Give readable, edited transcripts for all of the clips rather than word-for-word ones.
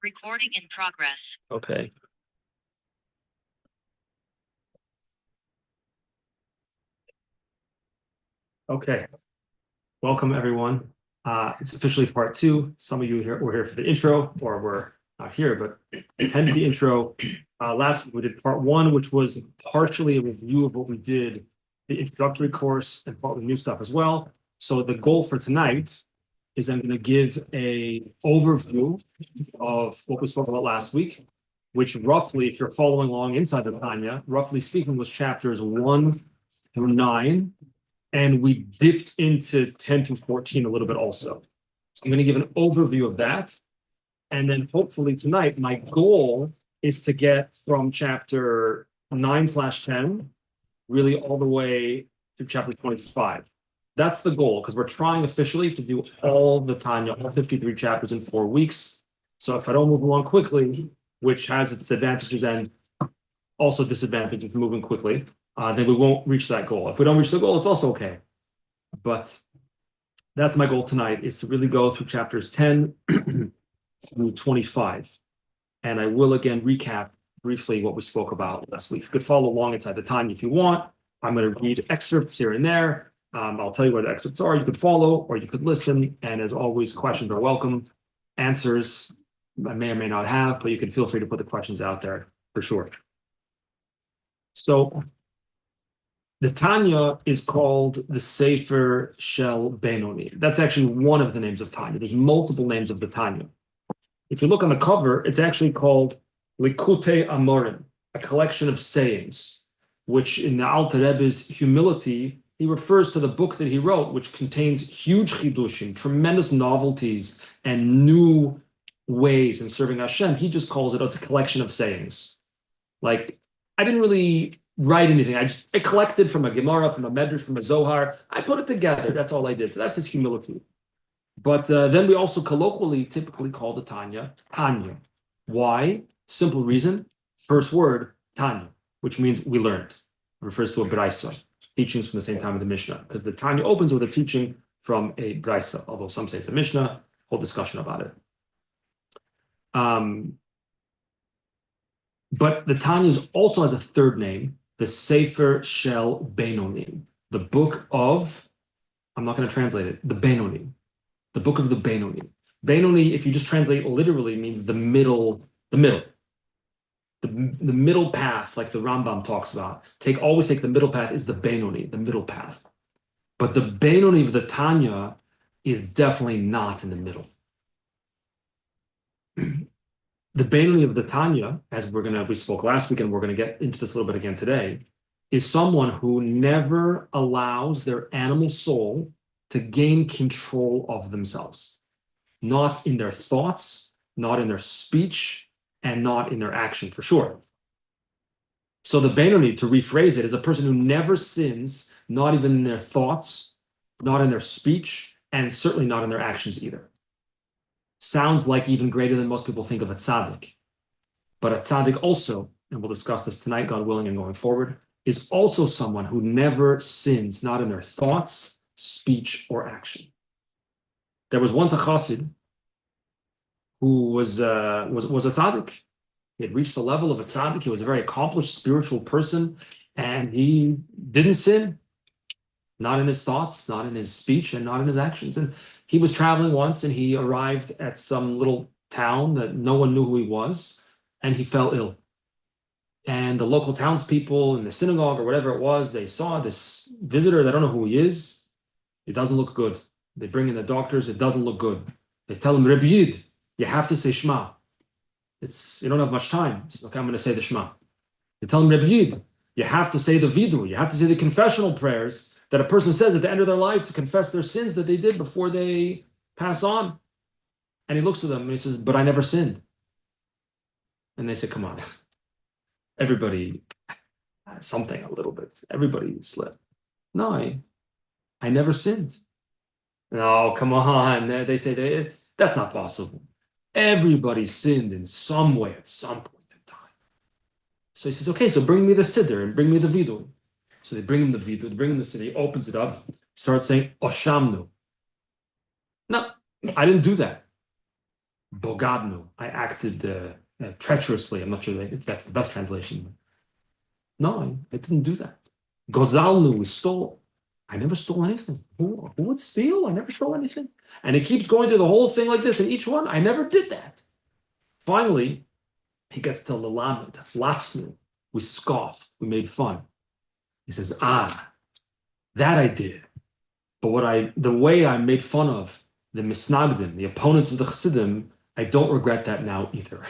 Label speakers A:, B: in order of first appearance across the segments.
A: Recording in progress.
B: Okay. Okay. Welcome, everyone. It's officially part two. Some of you were here for the intro, or were not here, but attended the intro. Last week we did part one, which was partially a review of what we did, the introductory course, and partly new stuff as well. So the goal for tonight is I'm going to give an overview of what we spoke about last week, which roughly, if you're following along inside the Tanya, roughly speaking, was chapters 1 through 9. And we dipped into 10 through 14 a little bit also. So I'm going to give an overview of that. And then hopefully tonight, my goal is to get from chapter 9/10 really all the way to chapter 25. That's the goal, because we're trying officially to do all the Tanya, all 53 chapters in 4 weeks. So if I don't move along quickly, which has its advantages and also disadvantages of moving quickly, then we won't reach that goal. If we don't reach the goal, it's also okay. But that's my goal tonight, is to really go through chapters 10 through 25. And I will again recap briefly what we spoke about last week. You could follow along inside the time if you want. I'm going to read excerpts here and there. I'll tell you where the excerpts are. You could follow or you could listen. And as always, questions are welcome. Answers I may or may not have, but you can feel free to put the questions out there for sure. So the Tanya is called the Sefer Shel Benoni. That's actually one of the names of Tanya. There's multiple names of the Tanya. If you look on the cover, it's actually called Likutei Amorim, a collection of sayings, which in the Alter Rebbe's humility, he refers to the book that he wrote, which contains huge chidushim, tremendous novelties, and new ways in serving Hashem. He just calls it, it's a collection of sayings. Like, I didn't really write anything. I collected from a Gemara, from a Medrash, from a Zohar. I put it together. That's all I did. So that's his humility. But then we also colloquially typically call the Tanya, Tanya. Why? Simple reason. First word, Tanya, which means we learned. It refers to a Braisa, teachings from the same time of the Mishnah. Because the Tanya opens with a teaching from a Braisa, although some say it's a Mishnah, whole discussion about it. But the Tanya also has a third name, the Sefer Shel Benoni, the book of, I'm not going to translate it, the Benoni, the book of the Benoni. Benoni, if you just translate literally, means the middle path, like the Rambam talks about. Always take the middle path is the Benoni, the middle path. But the Benoni of the Tanya is definitely not in the middle. The Benoni of the Tanya, as we spoke last week, and we're going to get into this a little bit again today, is someone who never allows their animal soul to gain control of themselves. Not in their thoughts, not in their speech, and not in their action, for sure. So the Benoni, to rephrase it, is a person who never sins, not even in their thoughts, not in their speech, and certainly not in their actions either. Sounds like even greater than most people think of a tzaddik. But a tzaddik also, and we'll discuss this tonight, God willing, and going forward, is also someone who never sins, not in their thoughts, speech, or action. There was once a chassid who was a tzaddik. He had reached the level of a tzaddik. He was a very accomplished spiritual person, and he didn't sin, not in his thoughts, not in his speech, and not in his actions. And he was traveling once, and he arrived at some little town that no one knew who he was, and he fell ill. And the local townspeople in the synagogue or whatever it was, they saw this visitor. They don't know who he is. It doesn't look good. They bring in the doctors. It doesn't look good. They tell him, Rebbe Yid, you have to say Shema. You don't have much time. He says, okay, I'm going to say the Shema. They tell him, Rebbe Yid, you have to say the Vidu. You have to say the confessional prayers that a person says at the end of their life to confess their sins that they did before they pass on. And he looks at them and he says, but I never sinned. And they say, come on. Everybody, something a little bit. Everybody slipped. No, I never sinned. No, come on. They say, that's not possible. Everybody sinned in some way at some point in time. So he says, okay, so bring me the siddur and bring me the vidur. So they bring him the vidur, they bring him the siddur, he opens it up, starts saying, Oshamnu. No, I didn't do that. Bogadnu, I acted treacherously. I'm not sure if that's the best translation. No, I didn't do that. Gozalnu, we stole. I never stole anything. Who would steal? I never stole anything. And it keeps going through the whole thing like this. And each one, I never did that. Finally, he gets to Lalamid, Latsnu. We scoffed. We made fun. He says, that I did. But the way I made fun of the Misnagdim, the opponents of the Chassidim, I don't regret that now either.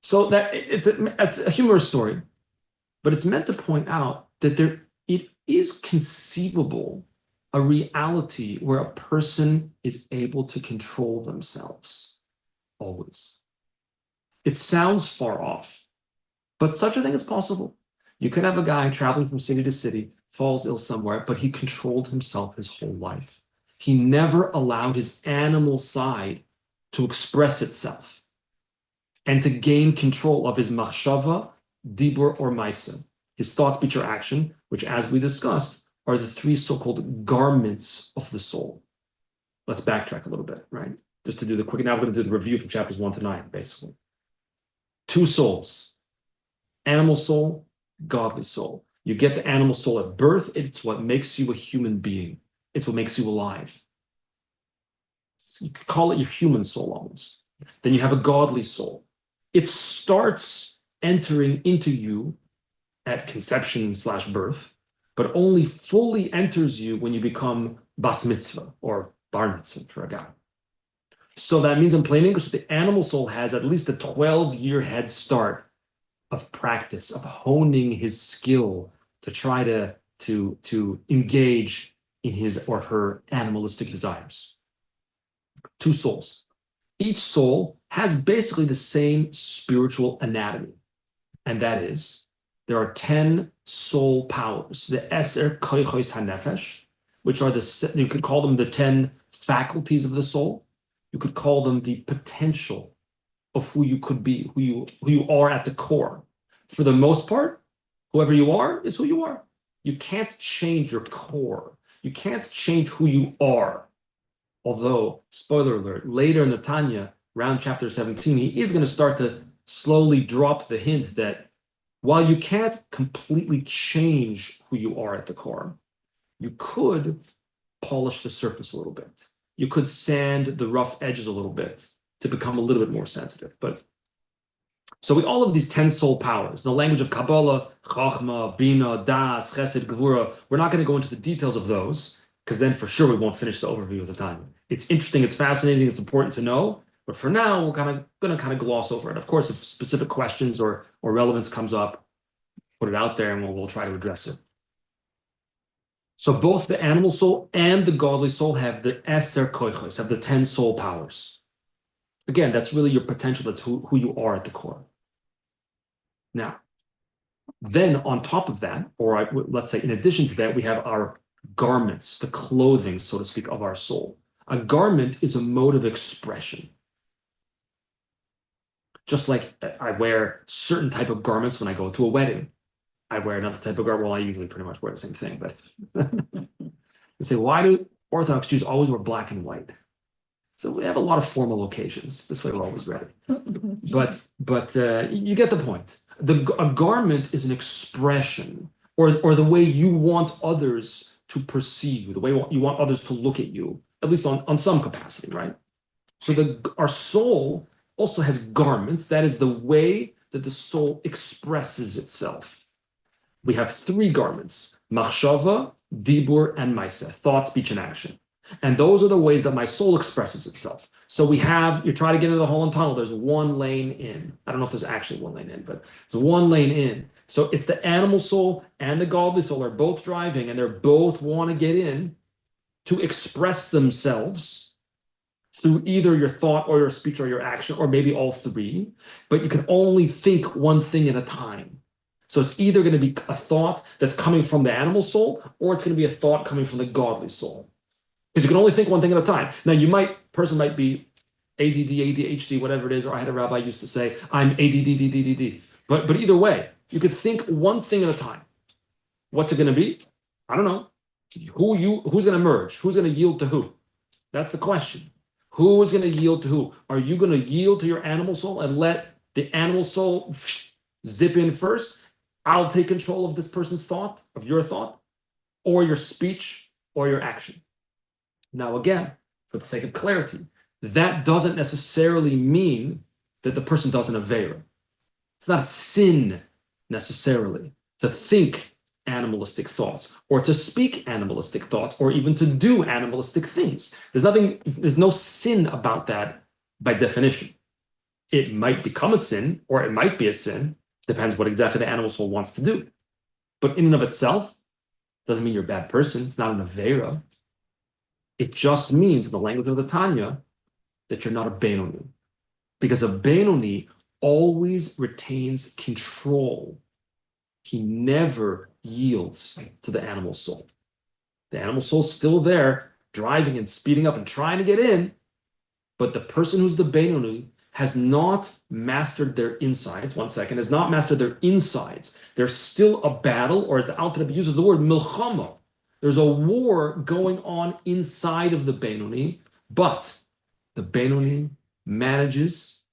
B: So that it's a humorous story, but it's meant to point out that it is conceivable a reality where a person is able to control themselves always. It sounds far off, but such a thing is possible. You could have a guy traveling from city to city, falls ill somewhere, but he controlled himself his whole life. He never allowed his animal side to express itself and to gain control of his machshava, dibur, or maisa, his thought, speech, or action, which, as we discussed, are the three so-called garments of the soul. Let's backtrack a little bit, right? Just to do the quick, now we're going to do the review from chapters 1 to 9, basically. Two souls, animal soul, godly soul. You get the animal soul at birth. It's what makes you a human being. It's what makes you alive. You could call it your human soul almost. Then you have a godly soul. It starts entering into you at conception / birth, but only fully enters you when you become bas mitzvah or bar mitzvah for a guy. So that means in plain English, that the animal soul has at least a 12-year head start of practice, of honing his skill to try to engage in his or her animalistic desires. Two souls. Each soul has basically the same spiritual anatomy, and that is there are 10 soul powers, the Eser Koichos HaNefesh, which are you could call them the 10 faculties of the soul. You could call them the potential of who you could be, who you are at the core. For the most part, whoever you are is who you are. You can't change your core. You can't change who you are. Although, spoiler alert, later in the Tanya, around chapter 17, he is going to start to slowly drop the hint that while you can't completely change who you are at the core, you could polish the surface a little bit. You could sand the rough edges a little bit to become a little bit more sensitive. But so all of these 10 soul powers, the language of Kabbalah, Chachma, Bina, Das, Chesed, Gevura, we're not going to go into the details of those, because then for sure we won't finish the overview of the time. It's interesting, it's fascinating, it's important to know, but for now we're going to gloss over it. Of course, if specific questions or relevance comes up, put it out there and we'll try to address it. So both the animal soul and the godly soul have the Eser Koichos, have the 10 soul powers. Again, that's really your potential. That's who you are at the core. Now, then on top of that, or let's say in addition to that, we have our garments, the clothing, so to speak, of our soul. A garment is a mode of expression. Just like I wear certain type of garments when I go to a wedding. I wear another type of garment. Well, I usually pretty much wear the same thing, but they say, why do Orthodox Jews always wear black and white? So we have a lot of formal occasions. This way we're always ready. But you get the point. A garment is an expression or the way you want others to perceive you, the way you want others to look at you, at least on some capacity, right? So our soul also has garments. That is the way that the soul expresses itself. We have 3 garments, machshava, dibur, and maisa, thought, speech, and action. And those are the ways that my soul expresses itself. So you try to get into the hole and tunnel, there's one lane in. I don't know if there's actually one lane in, but it's one lane in. So it's the animal soul and the godly soul are both driving, and they both want to get in to express themselves through either your thought or your speech or your action, or maybe all 3, but you can only think one thing at a time. So it's either going to be a thought that's coming from the animal soul, or it's going to be a thought coming from the godly soul. Because you can only think one thing at a time. Now, person might be ADD, ADHD, whatever it is, or I had a rabbi used to say, I'm ADD. But either way, you could think one thing at a time. What's it going to be? I don't know. Who's going to merge? Who's going to yield to who? That's the question. Who is going to yield to who? Are you going to yield to your animal soul and let the animal soul zip in first? I'll take control of this person's thought, of your thought, or your speech, or your action. Now, again, for the sake of clarity, that doesn't necessarily mean that the person does an Aveira. It's not a sin necessarily to think animalistic thoughts or to speak animalistic thoughts or even to do animalistic things. There's no sin about that by definition. It might become a sin or it might be a sin, depends what exactly the animal soul wants to do. But in and of itself, doesn't mean you're a bad person. It's not an Aveira. It just means, in the language of the Tanya, that you're not a Benoni. Because a Benoni always retains control. He never yields to the animal soul. The animal soul's still there, driving and speeding up and trying to get in, but the person who's the Benoni has not mastered their insides. One second, has not mastered their insides. There's still a battle, or as the Alter Rebbe uses the word milchama. There's a war going on inside of the Benoni, but the Benoni manages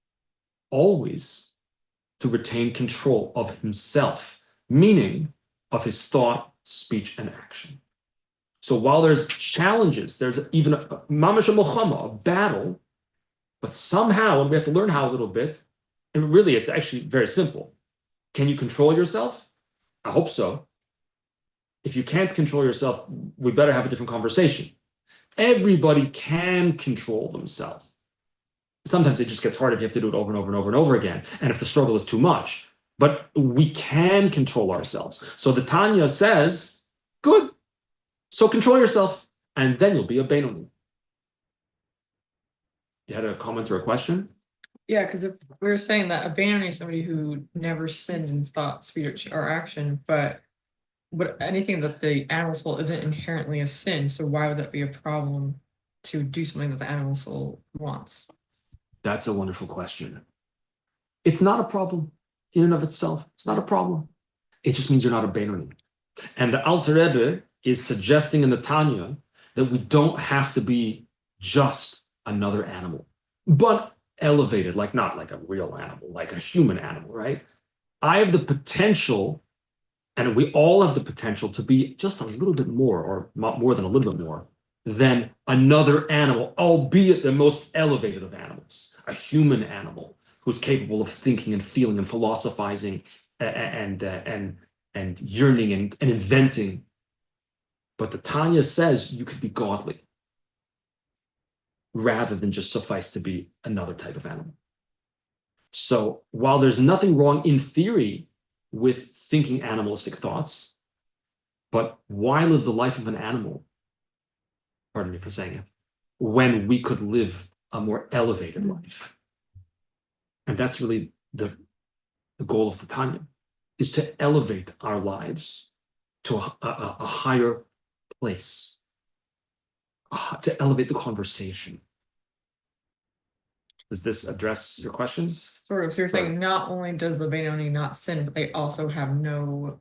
B: always to retain control of himself, meaning of his thought, speech, and action. So while there's challenges, there's even a mamash milchama, a battle, but somehow, and we have to learn how a little bit, and really it's actually very simple. Can you control yourself? I hope so. If you can't control yourself, we better have a different conversation. Everybody can control themselves. Sometimes it just gets hard if you have to do it over and over and over and over again, and if the struggle is too much. But we can control ourselves. So the Tanya says, good, so control yourself, and then you'll be a Benoni. You had a comment or a question?
A: Yeah, because if we were saying that a Benoni is somebody who never sins in thought, speech, or action, but anything that the animal soul isn't inherently a sin, so why would that be a problem to do something that the animal soul wants?
B: That's a wonderful question. It's not a problem in and of itself. It's not a problem. It just means you're not a Benoni. And the Alter Rebbe is suggesting in the Tanya that we don't have to be just another animal, but elevated, like not like a real animal, like a human animal, right? I have the potential, and we all have the potential to be just a little bit more, or more than a little bit more, than another animal, albeit the most elevated of animals, a human animal who's capable of thinking and feeling and philosophizing and yearning and inventing. But the Tanya says you could be godly rather than just suffice to be another type of animal. So while there's nothing wrong in theory with thinking animalistic thoughts, but why live the life of an animal, pardon me for saying it, when we could live a more elevated life? And that's really the goal of the Tanya, is to elevate our lives to a higher place, to elevate the conversation. Does this address your questions?
A: Sort of. So you're saying not only does the Benoni not sin, but they also have no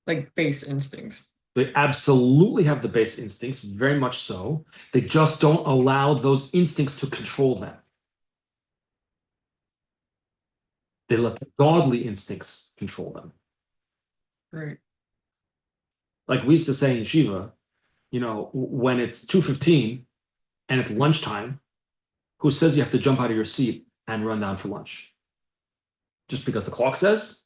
A: like base instincts.
B: They absolutely have the base instincts, very much so. They just don't allow those instincts to control them. They let the godly instincts control them.
A: Right.
B: Like we used to say in Shiva, you know, when it's 2:15 and it's lunchtime, who says you have to jump out of your seat and run down for lunch? Just because the clock says?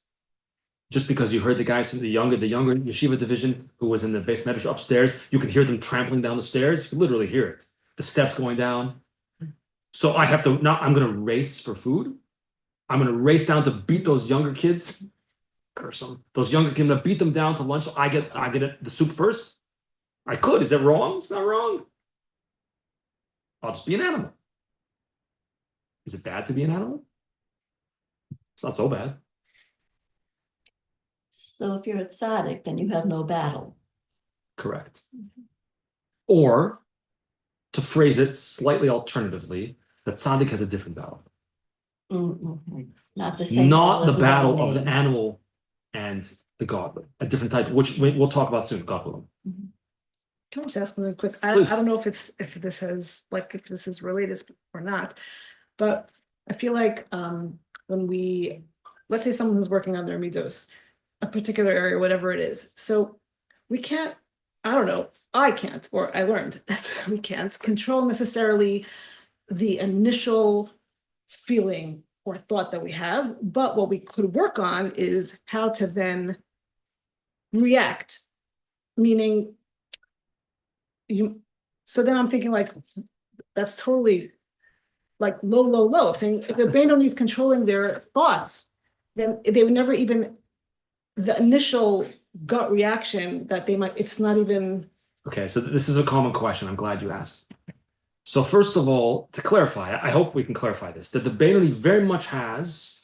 B: Just because you heard the guys from the younger yeshiva division who was in the base medrash upstairs, you could hear them trampling down the stairs. You could literally hear it. The steps going down. So I have to, now I'm going to race for food. I'm going to race down to beat those younger kids. Curse them. Those younger kids, I'm going to beat them down to lunch. So I get the soup first. I could. Is that wrong? It's not wrong. I'll just be an animal. Is it bad to be an animal? It's not so bad.
C: So if you're a tzaddik, then you have no battle.
B: Correct. Or, to phrase it slightly alternatively, the tzaddik has a different battle.
C: Mm-hmm. Not the same.
B: Not the battle of the animal and the godly. A different type, which we'll talk about soon, God willing.
C: Mm-hmm.
D: Can I just ask really quick? I
B: Please.
D: don't know if this is related or not, but I feel like when let's say someone who's working on their midos, a particular area, whatever it is, so we can't, I don't know, I can't, or I learned that we can't control necessarily the initial feeling or thought that we have, but what we could work on is how to then react, meaning so then I'm thinking like, that's totally like low. I'm saying if a Benoni is controlling their thoughts, then they would never even, the initial gut reaction that they might, it's not even.
B: Okay, so this is a common question. I'm glad you asked. So first of all, to clarify, I hope we can clarify this, that the Benoni very much has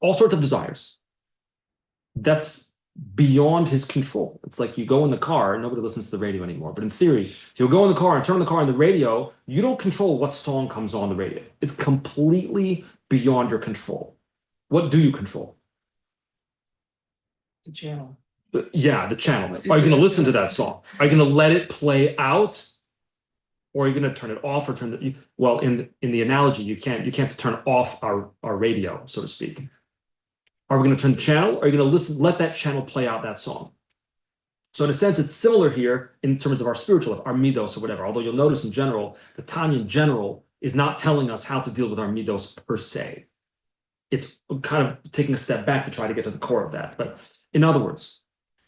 B: all sorts of desires. That's beyond his control. It's like you go in the car, nobody listens to the radio anymore. But in theory, if you go in the car and turn the car on the radio, you don't control what song comes on the radio. It's completely beyond your control. What do you control?
A: The channel.
B: Yeah, the channel. Are you going to listen to that song? Are you going to let it play out? Or are you going to turn it off or turn it? Well, in the analogy, you can't turn off our radio, so to speak. Are we going to turn the channel? Or are you going to let that channel play out that song? So in a sense, it's similar here in terms of our spiritual life, our midos or whatever. Although you'll notice in general, the Tanya in general is not telling us how to deal with our midos per se. It's kind of taking a step back to try to get to the core of that. But in other words,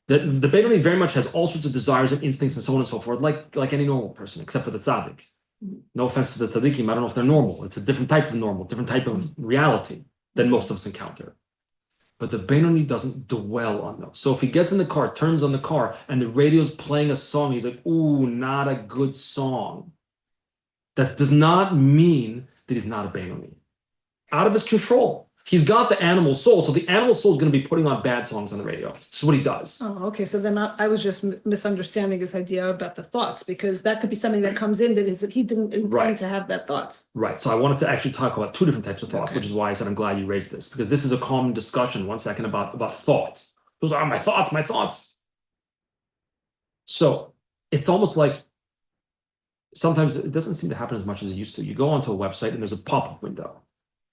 B: the Benoni very much has all sorts of desires and instincts and so on and so forth, like any normal person, except for the tzaddik. No offense to the tzaddikim, I don't know if they're normal. It's a different type of normal, different type of reality than most of us encounter. But the Benoni doesn't dwell on those. So if he gets in the car, turns on the car, and the radio's playing a song, he's like, ooh, not a good song. That does not mean that he's not a Benoni. Out of his control. He's got the animal soul, so the animal soul is going to be putting on bad songs on the radio. This is what he does.
D: Oh, okay. So then I was just misunderstanding this idea about the thoughts, because that could be something that comes in that is that he didn't intend to have that thought.
B: Right. So I wanted to actually talk about two different types of thoughts,
A: Okay.
B: which is why I said I'm glad you raised this, because this is a common discussion, 1 second, about thought. Those are my thoughts. So it's almost like sometimes it doesn't seem to happen as much as it used to. You go onto a website and there's a pop-up window,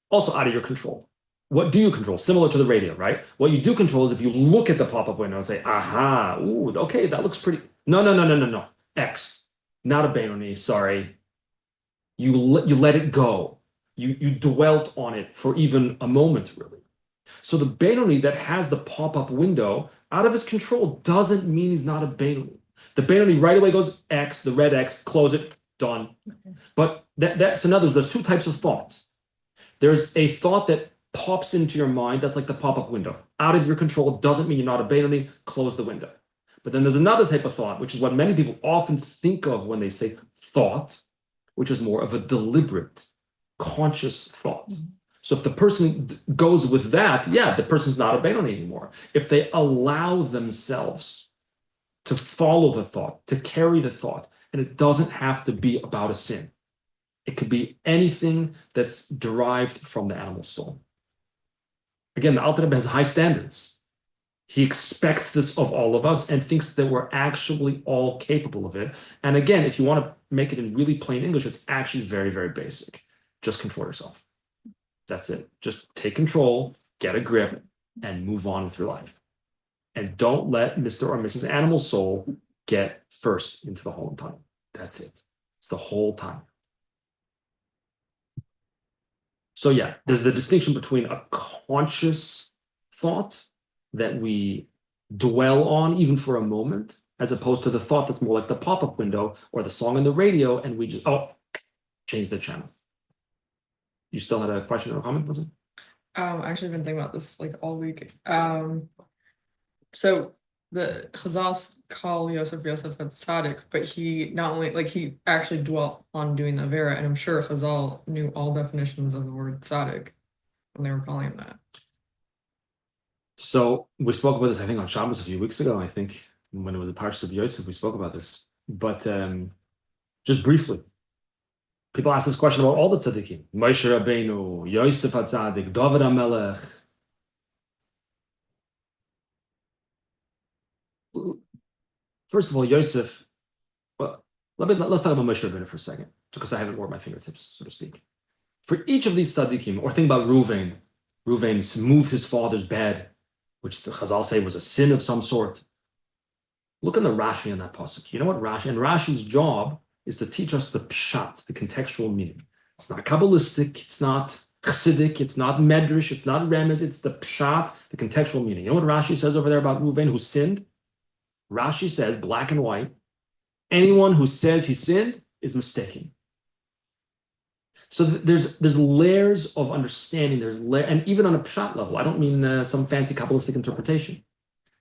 B: also out of your control. What do you control? Similar to the radio, right? What you do control is if you look at the pop-up window and say, aha, ooh, okay, that looks pretty. No. X, not a Benoni, sorry. You let it go. You dwelt on it for even a moment, really. So the Benoni that has the pop-up window out of his control doesn't mean he's not a Benoni. The Benoni right away goes X, the red X, close it, done. Okay. But that's in other words, there's two types of thoughts. There's a thought that pops into your mind, that's like the pop-up window. Out of your control doesn't mean you're not a Benoni, close the window. But then there's another type of thought, which is what many people often think of when they say thought, which is more of a deliberate, conscious thought. Mm-hmm. So if the person goes with that, yeah, the person's not a Benoni anymore. If they allow themselves to follow the thought, to carry the thought, and it doesn't have to be about a sin. It could be anything that's derived from the animal soul. Again, the Alter Rebbe has high standards. He expects this of all of us and thinks that we're actually all capable of it. And again, if you want to make it in really plain English, it's actually very, very basic. Just control yourself. That's it. Just take control, get a grip, and move on with your life. And don't let Mr. or Mrs. Animal Soul get first into the whole time. That's it. It's the whole time. So yeah, there's the distinction between a conscious thought that we dwell on even for a moment, as opposed to the thought that's more like the pop-up window or the song on the radio, and we just, change the channel. You still had a question or a comment, was it?
A: I actually been thinking about this like all week. So the Chazal call Yosef a tzaddik, but he not only like he actually dwelt on doing the Avera, and I'm sure Chazal knew all definitions of the word tzaddik when they were calling him that.
B: So we spoke about this, I think, on Shabbos a few weeks ago. I think when it was the Parshas of Yosef, we spoke about this. But just briefly, people ask this question about all the tzaddikim: Moshe Rabbeinu, Yosef HaTzadik, David HaMelech. First of all, Yosef, well, let's talk about Moshe Rabbeinu for a second, because I haven't worn my fingertips, so to speak. For each of these tzaddikim, or think about Reuven. Reuven moved his father's bed, which the Chazal say was a sin of some sort. Look in the Rashi in that pasuk. You know what Rashi, and Rashi's job is to teach us the pshat, the contextual meaning. It's not Kabbalistic, it's not Chassidic, it's not Medrash, it's not Remez, it's the pshat, the contextual meaning. You know what Rashi says over there about Reuven who sinned? Rashi says, black and white, anyone who says he sinned is mistaken. So there's layers of understanding, and even on a pshat level, I don't mean some fancy Kabbalistic interpretation.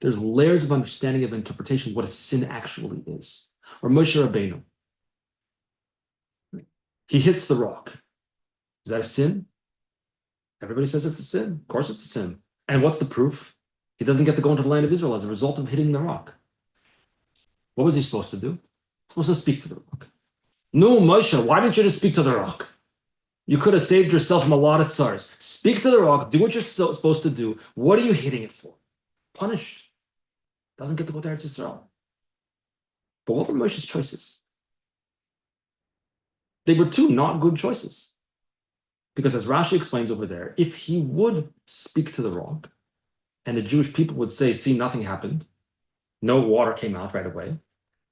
B: There's layers of understanding of interpretation, what a sin actually is. Or Moshe Rabbeinu. He hits the rock. Is that a sin? Everybody says it's a sin. Of course it's a sin. And what's the proof? He doesn't get to go into the land of Israel as a result of hitting the rock. What was he supposed to do? He's supposed to speak to the rock. No, Moshe, why didn't you just speak to the rock? You could have saved yourself from a lot of tsars. Speak to the rock, do what you're supposed to do. What are you hitting it for? Punished. Doesn't get to go to Eretz Yisrael. But what were Moshe's choices? They were two not good choices. Because as Rashi explains over there, if he would speak to the rock, and the Jewish people would say, see, nothing happened, no water came out right away,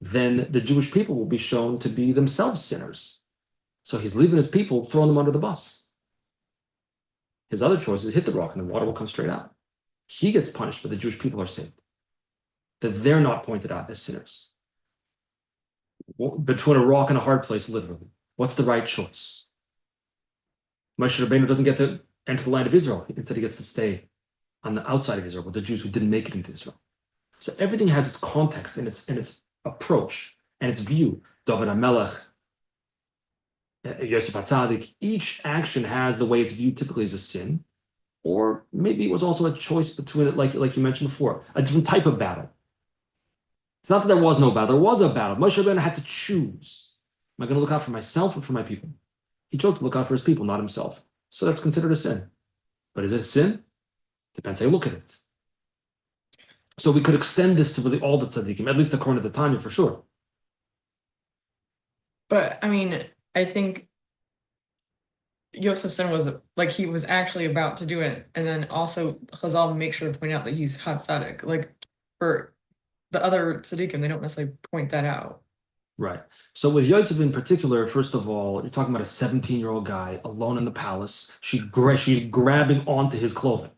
B: then the Jewish people will be shown to be themselves sinners. So he's leaving his people, throwing them under the bus. His other choice is hit the rock and the water will come straight out. He gets punished, but the Jewish people are saved. That they're not pointed out as sinners. Between a rock and a hard place, literally. What's the right choice? Moshe Rabbeinu doesn't get to enter the land of Israel. Instead, he gets to stay on the outside of Israel with the Jews who didn't make it into Israel. So everything has its context and its approach and its view. David HaMelech, Yosef HaTzadik, each action has the way it's viewed typically as a sin, or maybe it was also a choice between it, like you mentioned before, a different type of battle. It's not that there was no battle. There was a battle. Moshe Rabbeinu had to choose. Am I going to look out for myself or for my people? He chose to look out for his people, not himself. So that's considered a sin. But is it a sin? Depends how you look at it. So we could extend this to really all the tzaddikim, at least according to the Tanya, for sure.
A: But I mean, I think Yosef's sin was like he was actually about to do it, and then also Chazal make sure to point out that he's Hatzadik. Like for the other tzaddikim, they don't necessarily point that out.
B: Right. So with Yosef in particular, first of all, you're talking about a 17-year-old guy alone in the palace. She's grabbing onto his clothing.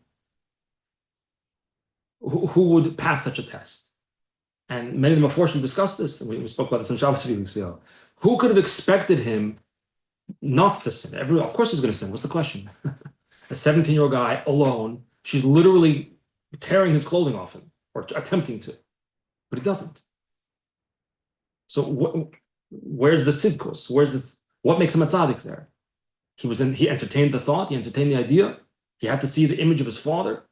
B: Who would pass such a test? And many of them, unfortunately, discussed this. And we spoke about this in Shabbos a few weeks ago. Who could have expected him not to sin? Of course he's going to sin. What's the question? A 17-year-old guy alone. She's literally tearing his clothing off him, or attempting to. But he doesn't. So where's the tzidkus? What makes him a tzaddik there? He entertained the thought, he entertained the idea, he had to see the image of his father.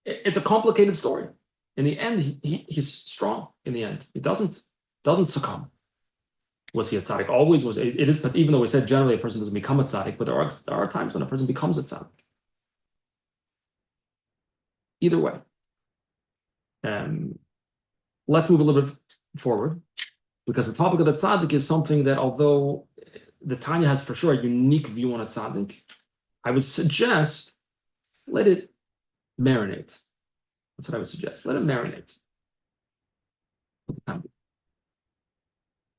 B: It's a complicated story. In the end, he's strong. In the end, he doesn't succumb. Was he a tzaddik? Always was. It is, but even though we said generally a person doesn't become a tzaddik, but there are times when a person becomes a tzaddik. Either way. Let's move a little bit forward, because the topic of the tzaddik is something that, although the Tanya has for sure a unique view on a tzaddik, I would suggest let it marinate. That's what I would suggest. Let it marinate.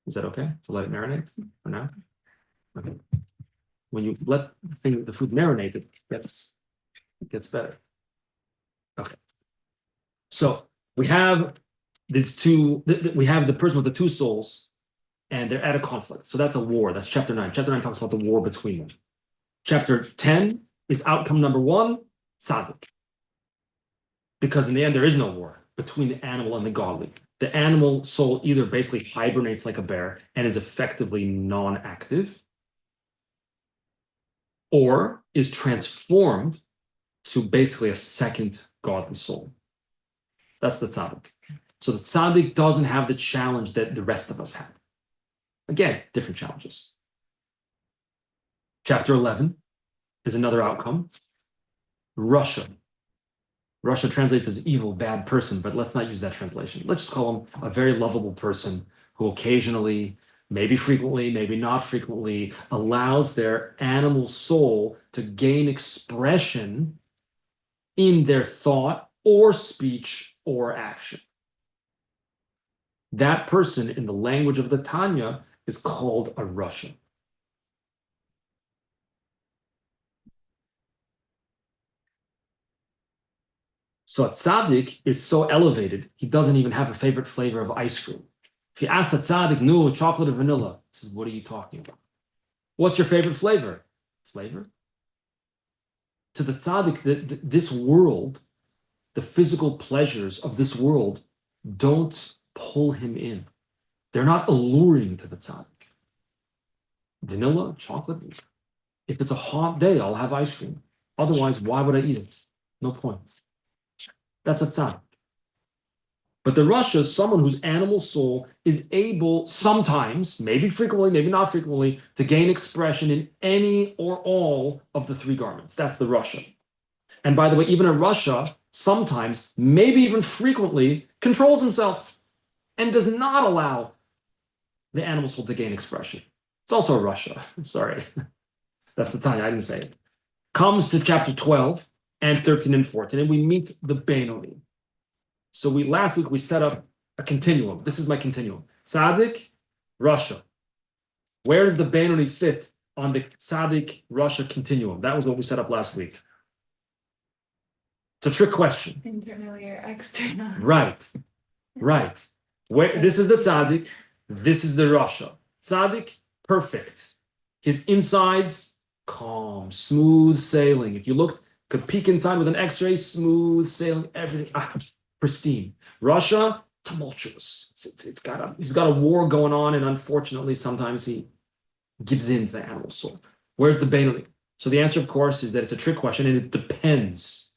B: Is that okay? So let it marinate for now? Okay. When you let the food marinate, it gets better. Okay. So we have these two, we have the person with the two souls, and they're at a conflict. So that's a war. That's chapter 9. Chapter 9 talks about the war between them. Chapter 10 is outcome number 1, tzaddik. Because in the end, there is no war between the animal and the godly. The animal soul either basically hibernates like a bear and is effectively non-active, or is transformed to basically a second godly soul. That's the tzaddik. So the tzaddik doesn't have the challenge that the rest of us have. Again, different challenges. Chapter 11 is another outcome. Russia. Russia translates as evil, bad person, but let's not use that translation. Let's just call him a very lovable person who occasionally, maybe frequently, maybe not frequently, allows their animal soul to gain expression in their thought or speech or action. That person, in the language of the Tanya, is called a Rasha. So a tzaddik is so elevated, he doesn't even have a favorite flavor of ice cream. If you ask the tzaddik, no, chocolate or vanilla, he says, what are you talking about? What's your favorite flavor? Flavor? To the tzaddik, this world, the physical pleasures of this world don't pull him in. They're not alluring to the tzaddik. Vanilla, chocolate. If it's a hot day, I'll have ice cream. Otherwise, why would I eat it? No point. That's a tzaddik. But the Rasha is someone whose animal soul is able sometimes, maybe frequently, maybe not frequently, to gain expression in any or all of the three garments. That's the Rasha. And by the way, even a Rasha sometimes, maybe even frequently, controls himself and does not allow the animal soul to gain expression. It's also a Rasha. Sorry. That's the Tanya, I didn't say it. Comes to chapter 12 and 13 and 14, and we meet the Benoni. So last week we set up a continuum. This is my continuum. Tzaddik, Rasha. Where does the Benoni fit on the Tzaddik, Rasha continuum? That was what we set up last week. It's a trick question.
E: Internally or external.
B: Right. This is the Tzaddik, this is the Rasha. Tzaddik, perfect. His insides, calm, smooth sailing. If you could peek inside with an X-ray, smooth sailing, everything. Pristine. Russia, tumultuous. He's got a war going on, and unfortunately, sometimes he gives in to the animal soul. Where's the Benoni? So the answer, of course, is that it's a trick question, and it depends.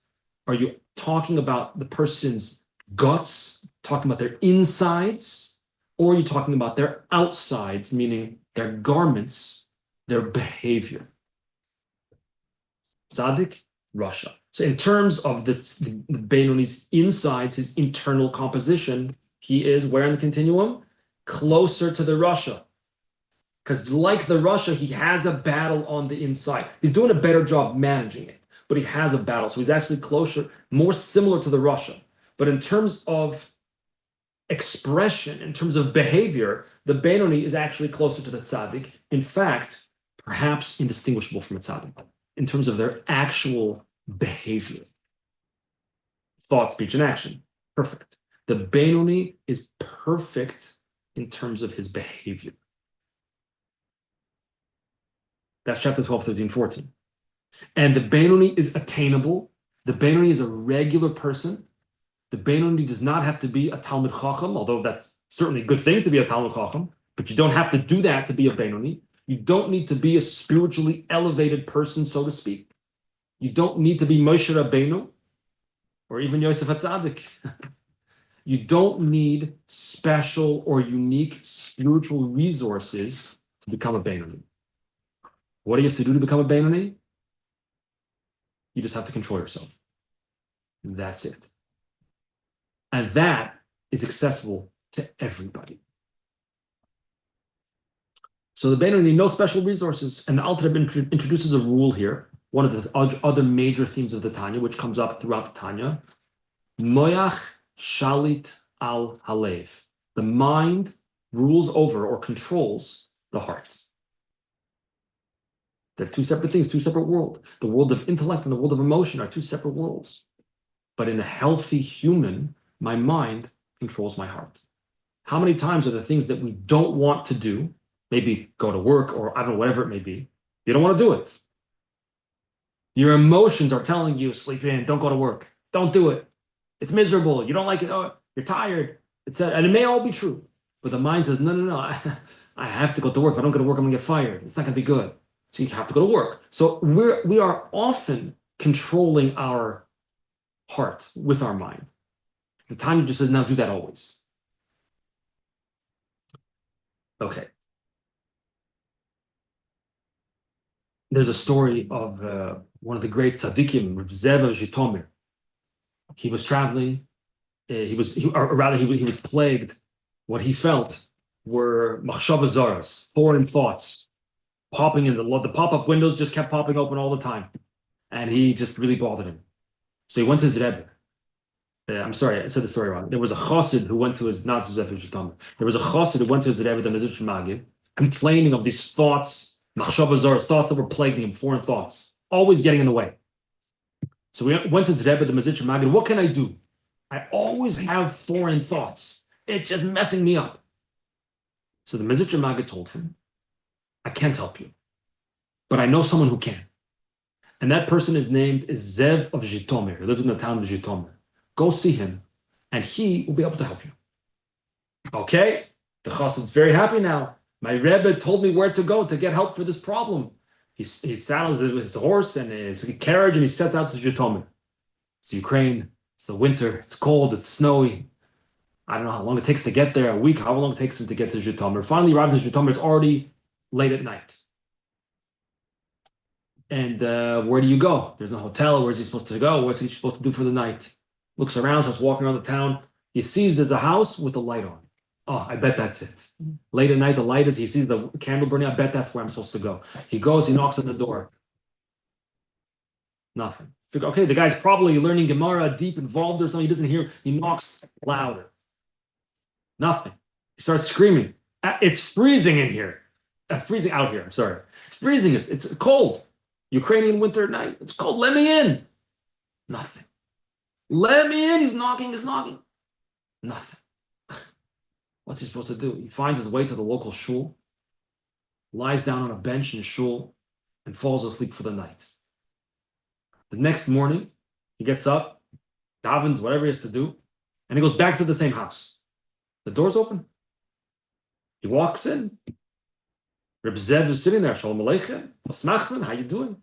B: Are you talking about the person's guts, talking about their insides, or are you talking about their outsides, meaning their garments, their behavior? Tzaddik, Russia. So in terms of the Benoni's insides, his internal composition, he is where in the continuum? Closer to the Rasha. Because like the Rasha, he has a battle on the inside. He's doing a better job managing it, but he has a battle. So he's actually closer, more similar to the Rasha. But in terms of expression, in terms of behavior, the Benoni is actually closer to the Tzaddik. In fact, perhaps indistinguishable from a Tzaddik in terms of their actual behavior. Thought, speech, and action. Perfect. The Benoni is perfect in terms of his behavior. That's chapter 12, 13, 14. And the Benoni is attainable. The Benoni is a regular person. The Benoni does not have to be a Talmid Chacham, although that's certainly a good thing to be a Talmid Chacham, but you don't have to do that to be a Benoni. You don't need to be a spiritually elevated person, so to speak. You don't need to be Moshe Rabbeinu or even Yosef HaTzadik. You don't need special or unique spiritual resources to become a Benoni. What do you have to do to become a Benoni? You just have to control yourself. That's it. And that is accessible to everybody. So the Benoni, no special resources. And the Alter Rebbe introduces a rule here. One of the other major themes of the Tanya, which comes up throughout the Tanya, Moyach Shalit al Halev. The mind rules over or controls the heart. They're two separate things, two separate worlds. The world of intellect and the world of emotion are two separate worlds. But in a healthy human, my mind controls my heart. How many times are the things that we don't want to do, maybe go to work or I don't know, whatever it may be, you don't want to do it. Your emotions are telling you, sleep in, don't go to work, don't do it. It's miserable, you don't like it, oh, you're tired, etc. And it may all be true, but the mind says, no, I have to go to work. If I don't go to work, I'm gonna get fired. It's not gonna be good. So you have to go to work. So we are often controlling our heart with our mind. The Tanya just says, now do that always. Okay. There's a story of one of the great tzaddikim, Reb Zev of Zhitomir. he was traveling. Or rather, he was plagued. What he felt were machshava zaras, foreign thoughts, popping in the pop-up windows just kept popping open all the time, and he just really bothered him. So he went to his rebbe. I'm sorry, I said the story wrong. There was a chassid who went to his not his rebbe. There was a chassid who went to his rebbe, the Mezritch Magid, complaining of these thoughts, machshava zaras, thoughts that were plaguing him, foreign thoughts, always getting in the way. So we went to his rebbe, the Mezritch Magid. What can I do? I always have foreign thoughts. It's just messing me up. So the Mezritch Magid told him, I can't help you, but I know someone who can. And that person is named is Zev of Zhitomir. He lives in the town of Zhitomir. Go see him, and he will be able to help you. Okay, the chassid's very happy now. My Rebbe told me where to go to get help for this problem. He saddles his horse and his carriage, and he sets out to Zhitomir. It's Ukraine. It's the winter. It's cold. It's snowy. I don't know how long it takes to get there. A week. How long it takes him to get to Zhitomir? Finally, he arrives in Zhitomir. It's already late at night. And where do you go? There's no hotel. Where's he supposed to go? What's he supposed to do for the night? Looks around, starts walking around the town. He sees there's a house with a light on. Oh, I bet that's it. Late at night, the light is, he sees the candle burning. I bet that's where I'm supposed to go. He goes, he knocks on the door. Nothing. Okay, the guy's probably learning Gemara, deep involved or something. He doesn't hear. He knocks louder. Nothing. He starts screaming. It's freezing in here. Freezing out here. I'm sorry. It's freezing. It's cold. Ukrainian winter night. It's cold. Let me in. Nothing. Let me in. He's knocking. Nothing. What's he supposed to do? He finds his way to the local shul, lies down on a bench in shul, and falls asleep for the night. The next morning, he gets up, davens, whatever he has to do, and he goes back to the same house. The door's open. He walks in. Reb Zev is sitting there. Shalom Aleichem. How you doing?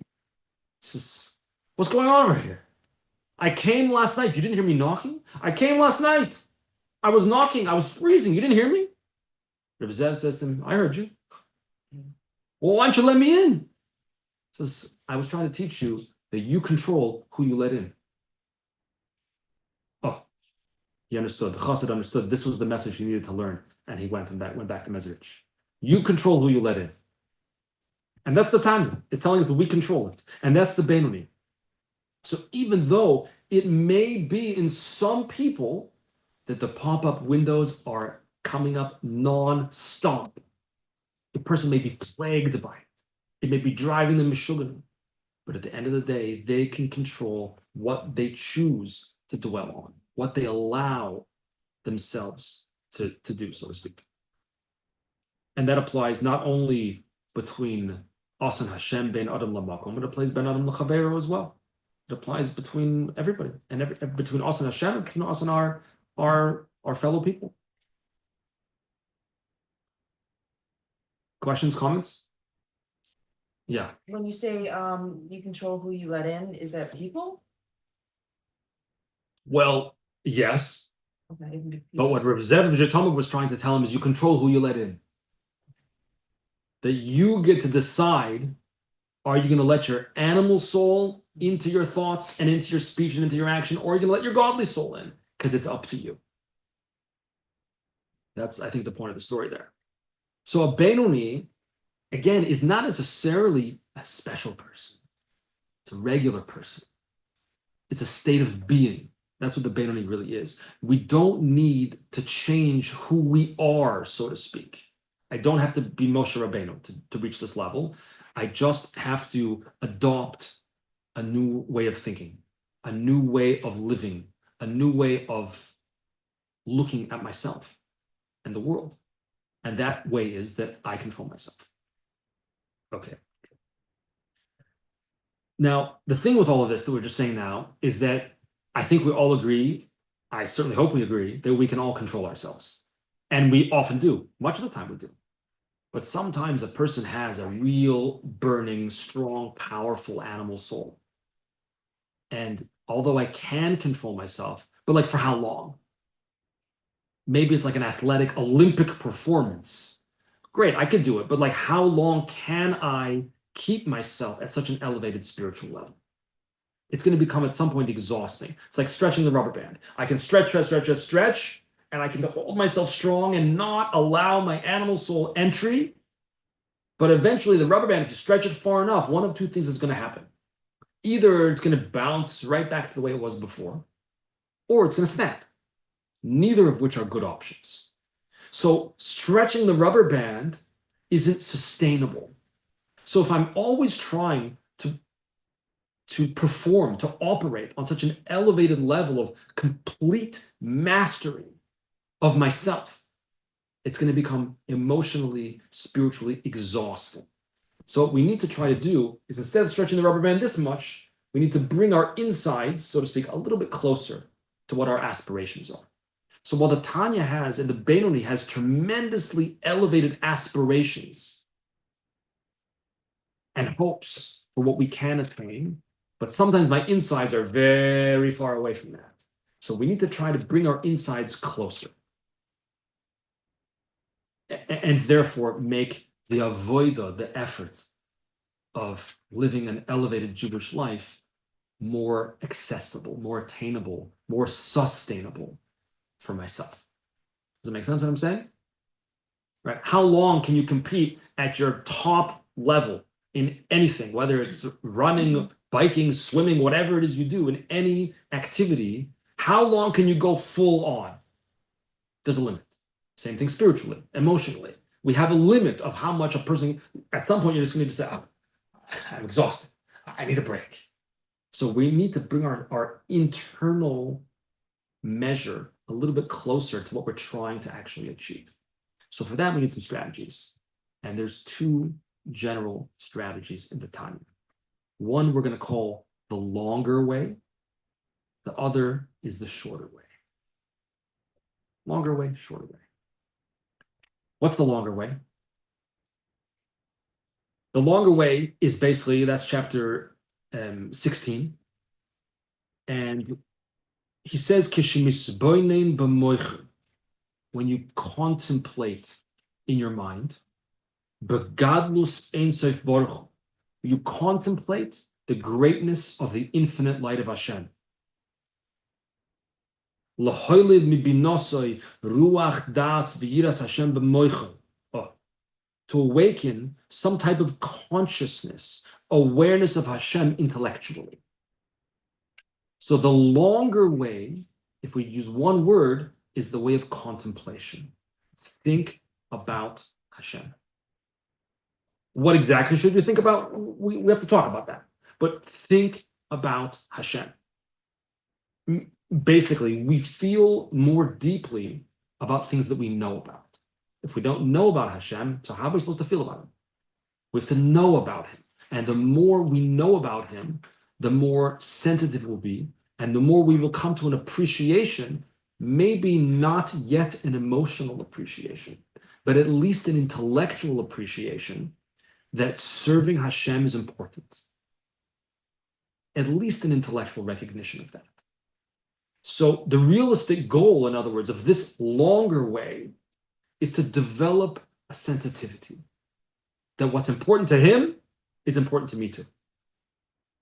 B: He says, what's going on over here? I came last night. You didn't hear me knocking? I came last night. I was knocking. I was freezing. You didn't hear me? Reb Zev says to him, I heard you. Well, why don't you let me in? He says, I was trying to teach you that you control who you let in. Oh, he understood. The chassid understood. This was the message he needed to learn. And he went back to Mezritch. You control who you let in. And that's the Tanya. It's telling us that we control it. And that's the Benoni. So even though it may be in some people that the pop-up windows are coming up non-stop, the person may be plagued by it. It may be driving them mishuganim. But at the end of the day, they can control what they choose to dwell on, what they allow themselves to do, so to speak. And that applies not only between us and Hashem, ben Adam lamakom, it applies ben Adam l'chavero as well. It applies between everybody, and between us and Hashem, and between us and our fellow people. Questions, comments? Yeah.
F: When you say you control who you let in, is that people?
B: Well, yes.
F: Okay, it can be
B: But
F: people.
B: what Reb Zev Zhitomir was trying to tell him is you control who you let in. That you get to decide, are you going to let your animal soul into your thoughts and into your speech and into your action, or are you going to let your godly soul in? Because it's up to you. That's, I think, the point of the story there. So a Benoni, again, is not necessarily a special person. It's a regular person. It's a state of being. That's what the Benoni really is. We don't need to change who we are, so to speak. I don't have to be Moshe Rabbeinu to reach this level. I just have to adopt a new way of thinking, a new way of living, a new way of looking at myself and the world. And that way is that I control myself. Okay. Now, the thing with all of this that we're just saying now is that I think we all agree, I certainly hope we agree, that we can all control ourselves. And we often do. Much of the time we do. But sometimes a person has a real burning, strong, powerful animal soul. And although I can control myself, but like for how long? Maybe it's like an athletic Olympic performance. Great, I could do it. But like how long can I keep myself at such an elevated spiritual level? it's going to become at some point exhausting. It's like stretching the rubber band. I can stretch, and I can hold myself strong and not allow my animal soul entry. But eventually, the rubber band, if you stretch it far enough, one of two things is going to happen. Either it's going to bounce right back to the way it was before, or it's going to snap. Neither of which are good options. So stretching the rubber band isn't sustainable. So if I'm always trying to perform, to operate on such an elevated level of complete mastery of myself, it's going to become emotionally, spiritually exhausting. So what we need to try to do is, instead of stretching the rubber band this much, we need to bring our insides, so to speak, a little bit closer to what our aspirations are. So while the Tanya has and the Benoni has tremendously elevated aspirations and hopes for what we can attain, but sometimes my insides are very far away from that. So we need to try to bring our insides closer. And therefore make the avoida, the effort of living an elevated Jewish life, more accessible, more attainable, more sustainable for myself. Does it make sense what I'm saying? Right? How long can you compete at your top level in anything, whether it's running, biking, swimming, whatever it is you do in any activity? How long can you go full on? There's a limit. Same thing spiritually, emotionally. We have a limit of how much a person, at some point, you're just going to say, oh, I'm exhausted. I need a break. So we need to bring our internal measure a little bit closer to what we're trying to actually achieve. So for that, we need some strategies. And there's two general strategies in the Tanya. One we're going to call the longer way. The other is the shorter way. Longer way, shorter way. What's the longer way? The longer way is basically, that's chapter 16. And he says, when you contemplate in your mind, you contemplate the greatness of the infinite light of Hashem. To awaken some type of consciousness, awareness of Hashem intellectually. So the longer way, if we use one word, is the way of contemplation. Think about Hashem. What exactly should you think about? We have to talk about that. But think about Hashem. Basically, we feel more deeply about things that we know about. If we don't know about Hashem, so how are we supposed to feel about him? We have to know about him. And the more we know about him, the more sensitive we'll be, and the more we will come to an appreciation, maybe not yet an emotional appreciation, but at least an intellectual appreciation that serving Hashem is important. At least an intellectual recognition of that. So the realistic goal, in other words, of this longer way is to develop a sensitivity that what's important to him is important to me too.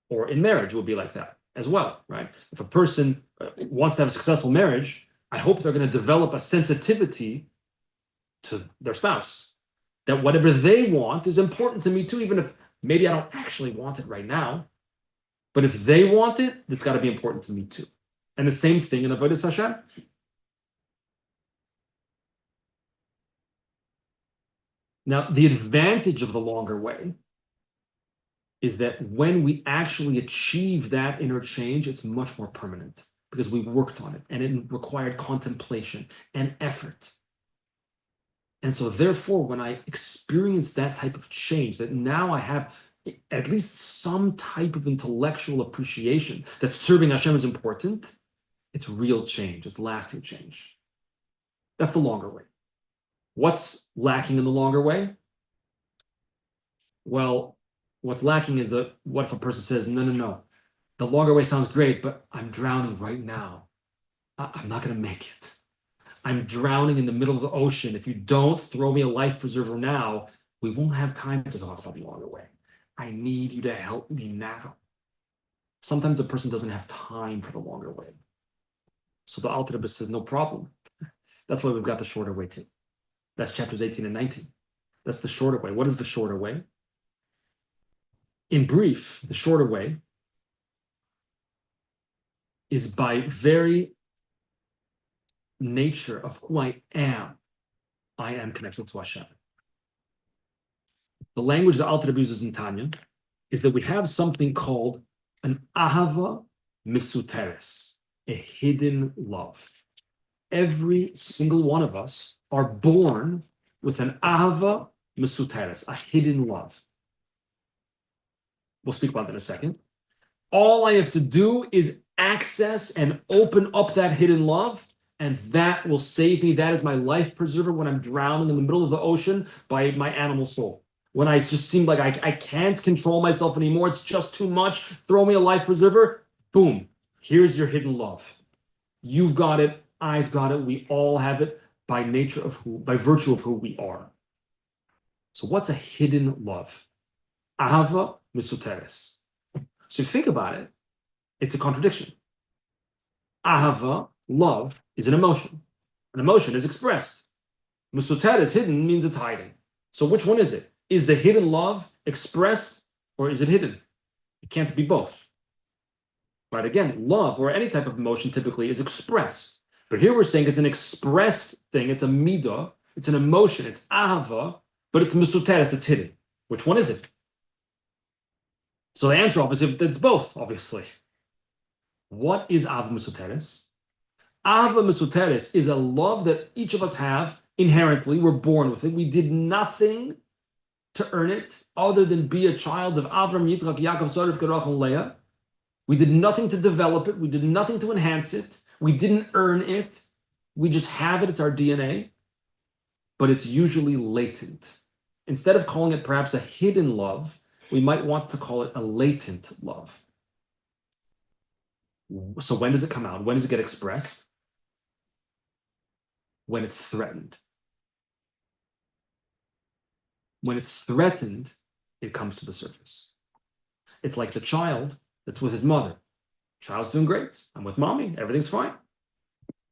B: Or in marriage, it would be like that as well, right? If a person wants to have a successful marriage, I hope they're going to develop a sensitivity to their spouse, that whatever they want is important to me too, even if maybe I don't actually want it right now. But if they want it, it's got to be important to me too. And the same thing in Avodas Hashem. Now, the advantage of the longer way is that when we actually achieve that inner change, it's much more permanent because we worked on it and it required contemplation and effort. And so therefore, when I experience that type of change, that now I have at least some type of intellectual appreciation that serving Hashem is important, it's real change, it's lasting change. That's the longer way. What's lacking in the longer way? Well, what's lacking is that what if a person says, no, the longer way sounds great, but I'm drowning right now. I'm not going to make it. I'm drowning in the middle of the ocean. If you don't throw me a life preserver now, we won't have time to talk about the longer way. I need you to help me now. Sometimes a person doesn't have time for the longer way. So the Alter Rebbe says, no problem. That's why we've got the shorter way too. That's chapters 18 and 19. That's the shorter way. What is the shorter way? In brief, the shorter way is by very nature of who I am connected to Hashem. The language that Alter Rebbe uses in Tanya is that we have something called an ahava misuteres, a hidden love. Every single one of us are born with an ahava misuteres, a hidden love. We'll speak about that in a second. All I have to do is access and open up that hidden love, and that will save me. That is my life preserver when I'm drowning in the middle of the ocean by my animal soul. When I just seem like I can't control myself anymore, it's just too much, throw me a life preserver, boom, here's your hidden love. You've got it, I've got it, we all have it by virtue of who we are. So what's a hidden love? Ahava misuteres. So if you think about it, it's a contradiction. Ahava, love, is an emotion. An emotion is expressed. Misuteres, hidden, means it's hiding. So which one is it? Is the hidden love expressed or is it hidden? It can't be both. But again, love or any type of emotion typically is expressed. But here we're saying it's an expressed thing. It's a midah. It's an emotion. It's ahava, but it's misuteres. It's hidden. Which one is it? So the answer, obviously, it's both, obviously. What is ahava misuteres? Ahava misuteres is a love that each of us have inherently. We're born with it. We did nothing to earn it other than be a child of Avram, Yitzchak, Yaakov, Sarif, Gerach, and Leah. We did nothing to develop it. We did nothing to enhance it. We didn't earn it. We just have it. It's our DNA. But it's usually latent. Instead of calling it perhaps a hidden love, we might want to call it a latent love. So when does it come out? When does it get expressed? When it's threatened. When it's threatened, it comes to the surface. It's like the child that's with his mother. Child's doing great. I'm with mommy. Everything's fine.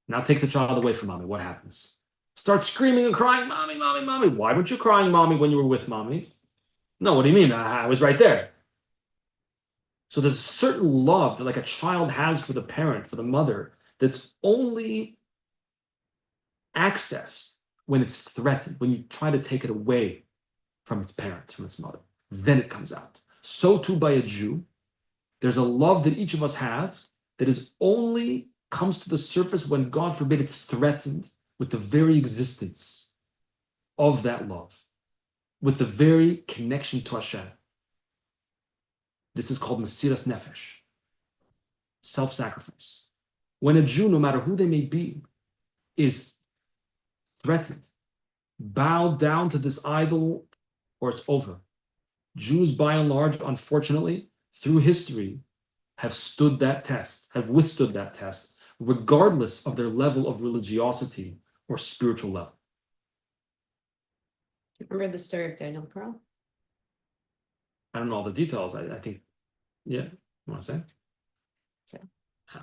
B: Now take the child away from mommy. What happens? Start screaming and crying, mommy, mommy, mommy. Why weren't you crying, mommy, when you were with mommy? No, what do you mean? I was right there. So there's a certain love that like a child has for the parent, for the mother, that's only accessed when it's threatened, when you try to take it away from its parent, from its mother. Then it comes out. So too by a Jew, there's a love that each of us have that is only comes to the surface when, God forbid, it's threatened with the very existence of that love, with the very connection to Hashem. This is called Mesiras Nefesh, self-sacrifice. When a Jew, no matter who they may be, is threatened, bowed down to this idol, or it's over. Jews, by and large, unfortunately, through history, have stood that test, have withstood that test, regardless of their level of religiosity or spiritual level.
G: Remember the story of Daniel Pearl?
B: I don't know all the details. I think, yeah, you want to say?
G: Sure.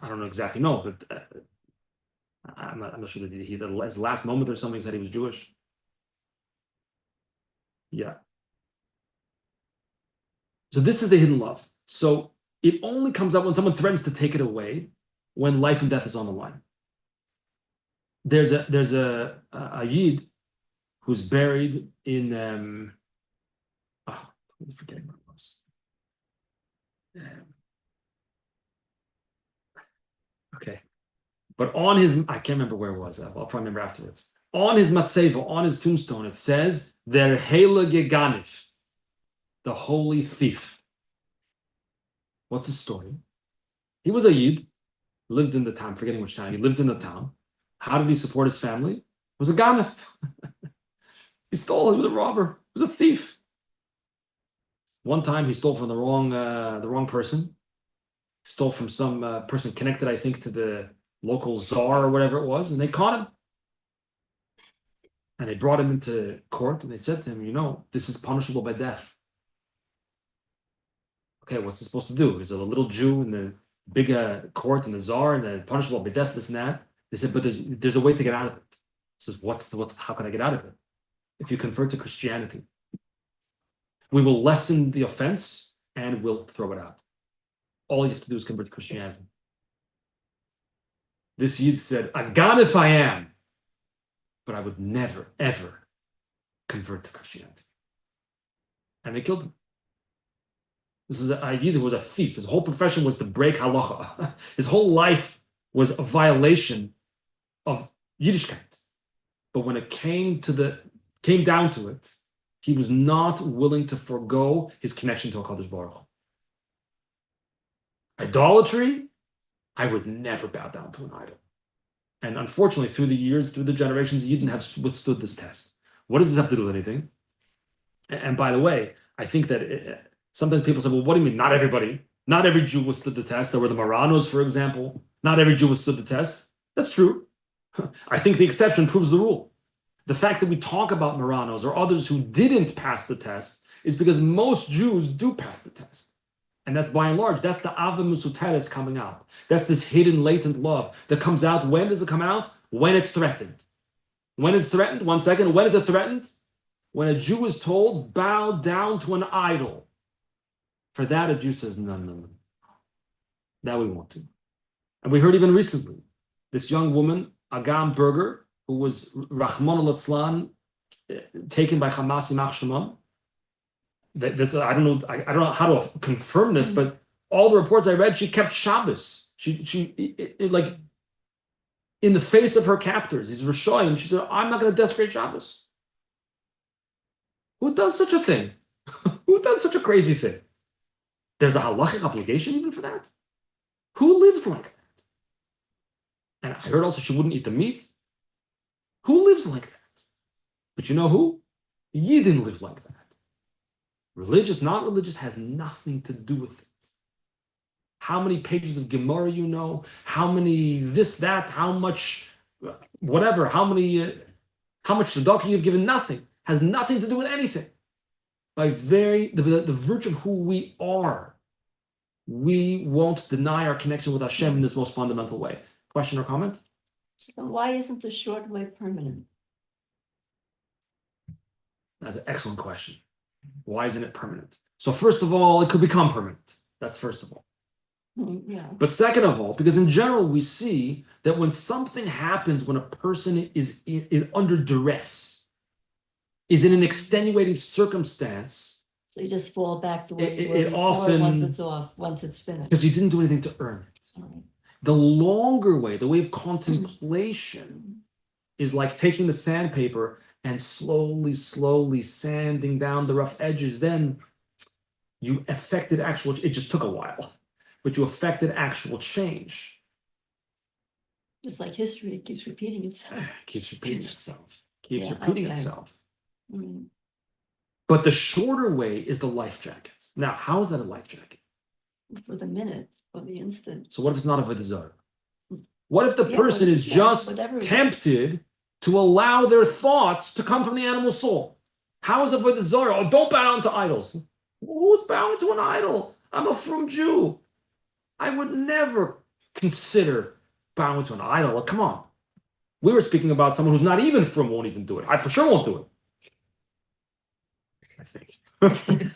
B: I don't know exactly, no, but I'm not sure that his last moment or something said he was Jewish. Yeah. So this is the hidden love. So it only comes out when someone threatens to take it away, when life and death is on the line. There's a Yid who's buried in I'm forgetting what it was. Okay, but on his, I can't remember where it was. I'll probably remember afterwards. On his matzeva, on his tombstone, it says Der Heilige Ganif, the holy thief. What's his story? He was a Yid, lived in the town, forgetting which town. He lived in the town. How did he support his family? He was a Ganif. He stole. He was a robber. He was a thief. One time he stole from the wrong person. Stole from some person connected, I think, to the local czar or whatever it was, and they caught him. And they brought him into court, and they said to him, you know, this is punishable by death. Okay, what's it supposed to do? Is it a little Jew in the big court and the czar and the punishable by death, this and that? They said, but there's a way to get out of it. He says, how can I get out of it? If you convert to Christianity, we will lessen the offense and we'll throw it out. All you have to do is convert to Christianity. This Yid said, I God if I am, but I would never, ever convert to Christianity. And they killed him. This is a Yid who was a thief. His whole profession was to break halacha. His whole life was a violation of Yiddishkeit. But when it came down to it, he was not willing to forego his connection to HaKadosh Baruch Hu. Idolatry, I would never bow down to an idol. And unfortunately, through the years, through the generations, Yidden have withstood this test. What does this have to do with anything? And by the way, I think that sometimes people say, well, what do you mean? Not everybody. Not every Jew withstood the test. There were the Marranos, for example. Not every Jew withstood the test. That's true. I think the exception proves the rule. The fact that we talk about Marranos or others who didn't pass the test is because most Jews do pass the test. And that's by and large, that's the Ava Musuteres coming out. That's this hidden, latent love that comes out. When does it come out? When it's threatened. When it's threatened? 1 second. When is it threatened? When a Jew is told, bow down to an idol. For that, a Jew says, no, no, no. That we want to. And we heard even recently, this young woman, Agam Berger, who was Rahman al-Atzlan, taken by Hamas Yimach Shemam. I don't know how to confirm this, but all the reports I read, she kept Shabbos. She like in the face of her captors, these Rishoyim, she said, I'm not going to desecrate Shabbos. Who does such a thing? Who does such a crazy thing? There's a halachic obligation even for that? Who lives like that? And I heard also she wouldn't eat the meat. Who lives like that? But you know who? Yidden live like that. Religious, not religious, has nothing to do with it. How many pages of Gemara you know? How many this, that, how much, whatever, how much tzedakah you've given? Nothing. Has nothing to do with anything. By the virtue of who we are, we won't deny our connection with Hashem in this most fundamental way. Question or comment?
C: So why isn't the short way permanent?
B: That's an excellent question. Why isn't it permanent? So first of all, it could become permanent. That's first of all.
C: Yeah.
B: But second of all, because in general we see that when something happens, when a person is under duress, is in an extenuating circumstance,
C: So you just fall back the way you were
B: it
C: before
B: often,
C: once it's off, once it's finished.
B: because you didn't do anything to earn it.
C: All right.
B: The longer way, the way of contemplation, is like taking the sandpaper and slowly, slowly sanding down the rough edges. Then you affected actual, it just took a while, but you affected actual change.
C: It's like history, it keeps repeating itself.
B: It keeps repeating itself. Keeps
C: Yeah,
B: repeating
C: okay.
B: itself.
C: Mm.
B: But the shorter way is the life jacket. Now, how is that a life jacket?
C: For the minute, for the instant.
B: So what if it's not a Avodah? What if the
C: Yeah,
B: person is
C: yeah,
B: just
C: whatever it is.
B: tempted to allow their thoughts to come from the animal soul? How is Avodah Zarah? Oh, don't bow down to idols. Who's bowing to an idol? I'm a frum Jew. I would never consider bowing to an idol. Like, come on. We were speaking about someone who's not even frum, won't even do it. I for sure won't do it. I think.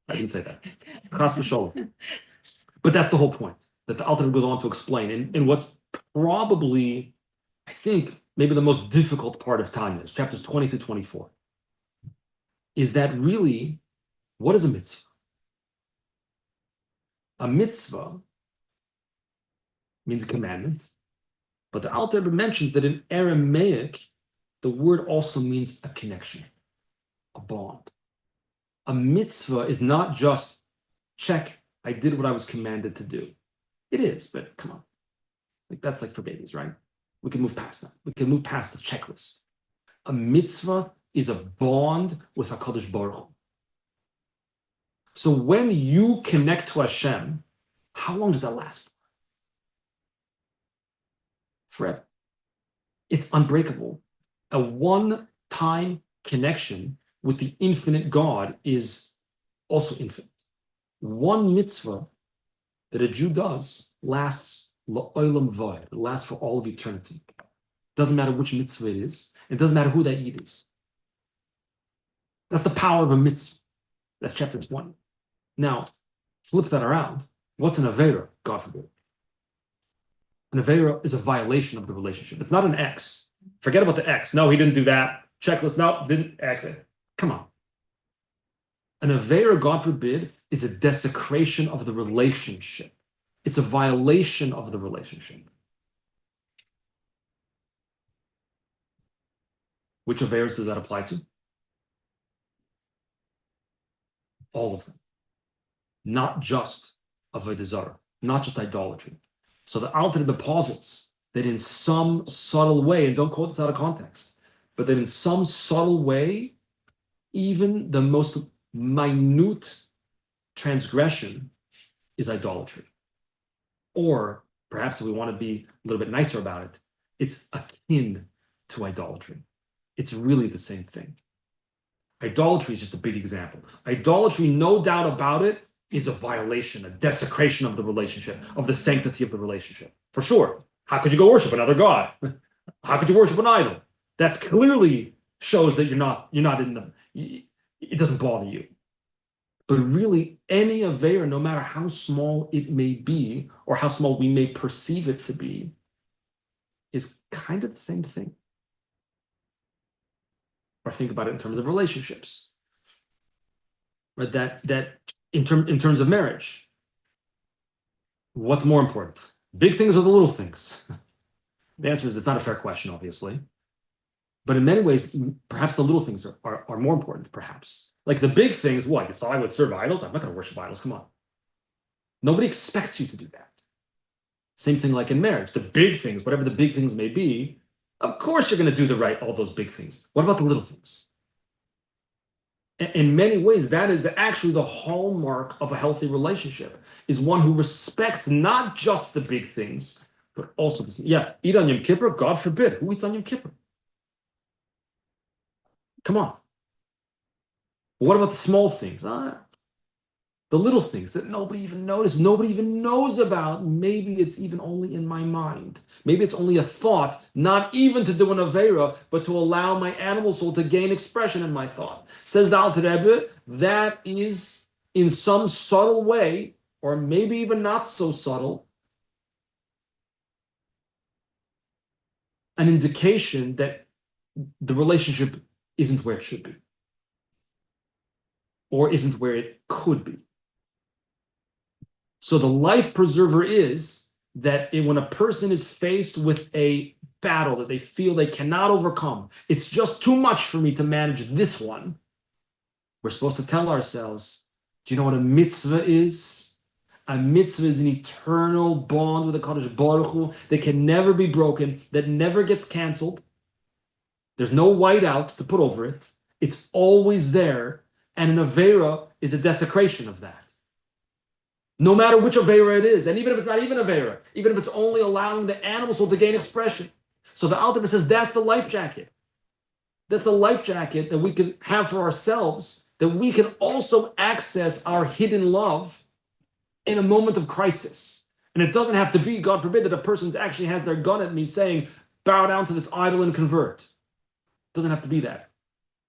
B: I didn't say that. Chas v'sholom. But that's the whole point that the Alter goes on to explain. And what's probably, I think, maybe the most difficult part of Tanya, is chapters 20 through 24, is that really, what is a mitzvah? A mitzvah means a commandment, but the Alter mentions that in Aramaic, the word also means a connection, a bond. A mitzvah is not just check, I did what I was commanded to do. It is, but come on. Like that's like for babies, right? We can move past that. We can move past the checklist. A mitzvah is a bond with HaKadosh Baruch Hu. So when you connect to Hashem, how long does that last for? Forever. It's unbreakable. A one-time connection with the infinite God is also infinite. one mitzvah that a Jew does lasts la'olam vayed. It lasts for all of eternity. Doesn't matter which mitzvah it is. It doesn't matter who that Yid is. That's the power of a mitzvah. That's chapter 20. Now, flip that around. What's an Aveira, God forbid? An Aveira is a violation of the relationship. It's not an X. Forget about the X. No, he didn't do that. Checklist, no, didn't X it. Come on. An Aveira, God forbid, is a desecration of the relationship. It's a violation of the relationship. Which Aveiras does that apply to? All of them. Not just Avodah Zarah, not just idolatry. So the Alter Rebbe posits that in some subtle way, and don't quote this out of context, but that in some subtle way, even the most minute transgression is idolatry. Or perhaps if we want to be a little bit nicer about it, it's akin to idolatry. It's really the same thing. Idolatry is just a big example. Idolatry, no doubt about it, is a violation, a desecration of the relationship, of the sanctity of the relationship. For sure. How could you go worship another god? How could you worship an idol? That's clearly shows that you're not in them. It doesn't bother you. But really, any Aveira, no matter how small it may be, or how small we may perceive it to be, is kind of the same thing. Or think about it in terms of relationships. Right? That in terms of marriage, what's more important? Big things or the little things? The answer is it's not a fair question, obviously. But in many ways, perhaps the little things are more important, perhaps. Like the big things, what? You thought I would serve idols? I'm not going to worship idols. Come on. Nobody expects you to do that. Same thing like in marriage. The big things, whatever the big things may be, of course you're going to do all those big things. What about the little things? In many ways, that is actually the hallmark of a healthy relationship, is one who respects not just the big things, but also, eat on Yom Kippur, God forbid. Who eats on Yom Kippur? Come on. What about the small things? The little things that nobody even noticed, nobody even knows about. Maybe it's even only in my mind. Maybe it's only a thought, not even to do an Aveira, but to allow my animal soul to gain expression in my thought. Says the Alter Rebbe, that is in some subtle way, or maybe even not so subtle, an indication that the relationship isn't where it should be, or isn't where it could be. So the life preserver is that when a person is faced with a battle that they feel they cannot overcome, it's just too much for me to manage this one, we're supposed to tell ourselves, do you know what a mitzvah is? A mitzvah is an eternal bond with the Kadosh Baruch Hu that can never be broken, that never gets canceled. There's no whiteout to put over it. It's always there. And an Aveira is a desecration of that. No matter which Aveira it is, and even if it's not even Aveira, even if it's only allowing the animal soul to gain expression. So the Alter Rebbe says that's the life jacket. That's the life jacket that we can have for ourselves, that we can also access our hidden love in a moment of crisis. And it doesn't have to be, God forbid, that a person actually has their gun at me saying, bow down to this idol and convert. It doesn't have to be that.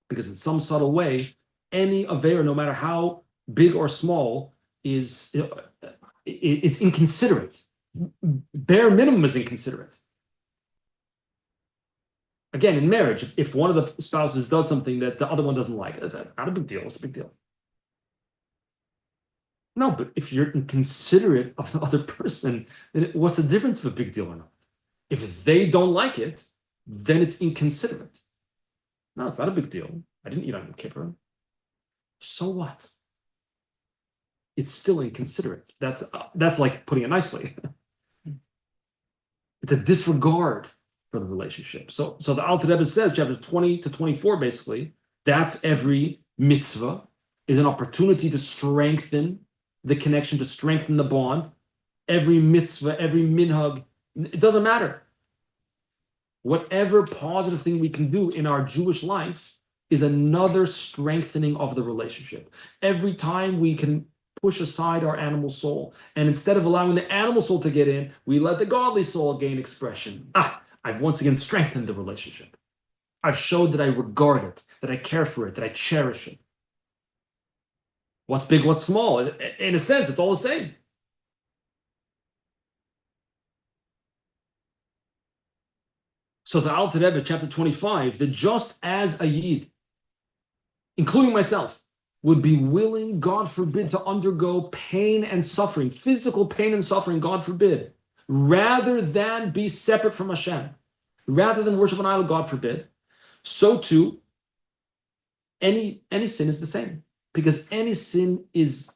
B: Because in some subtle way, any Aveira, no matter how big or small, is inconsiderate. Bare minimum is inconsiderate. Again, in marriage, if one of the spouses does something that the other one doesn't like, it's not a big deal. It's a big deal. No, but if you're inconsiderate of the other person, then what's the difference of a big deal or not? If they don't like it, then it's inconsiderate. No, it's not a big deal. I didn't eat on Yom Kippur. So what? It's still inconsiderate. That's like putting it nicely. It's a disregard for the relationship. So the Alter Rebbe says, chapters 20 to 24, basically, that's every mitzvah is an opportunity to strengthen the connection, to strengthen the bond. Every mitzvah, every minhag, it doesn't matter. Whatever positive thing we can do in our Jewish life is another strengthening of the relationship. Every time we can push aside our animal soul. And instead of allowing the animal soul to get in, we let the godly soul gain expression. I've once again strengthened the relationship. I've showed that I regard it, that I care for it, that I cherish it. What's big, what's small? In a sense, it's all the same. So the Alter Rebbe, chapter 25, that just as a Yid, including myself, would be willing, God forbid, to undergo pain and suffering, physical pain and suffering, God forbid, rather than be separate from Hashem, rather than worship an idol, God forbid, so too, any sin is the same. Because any sin is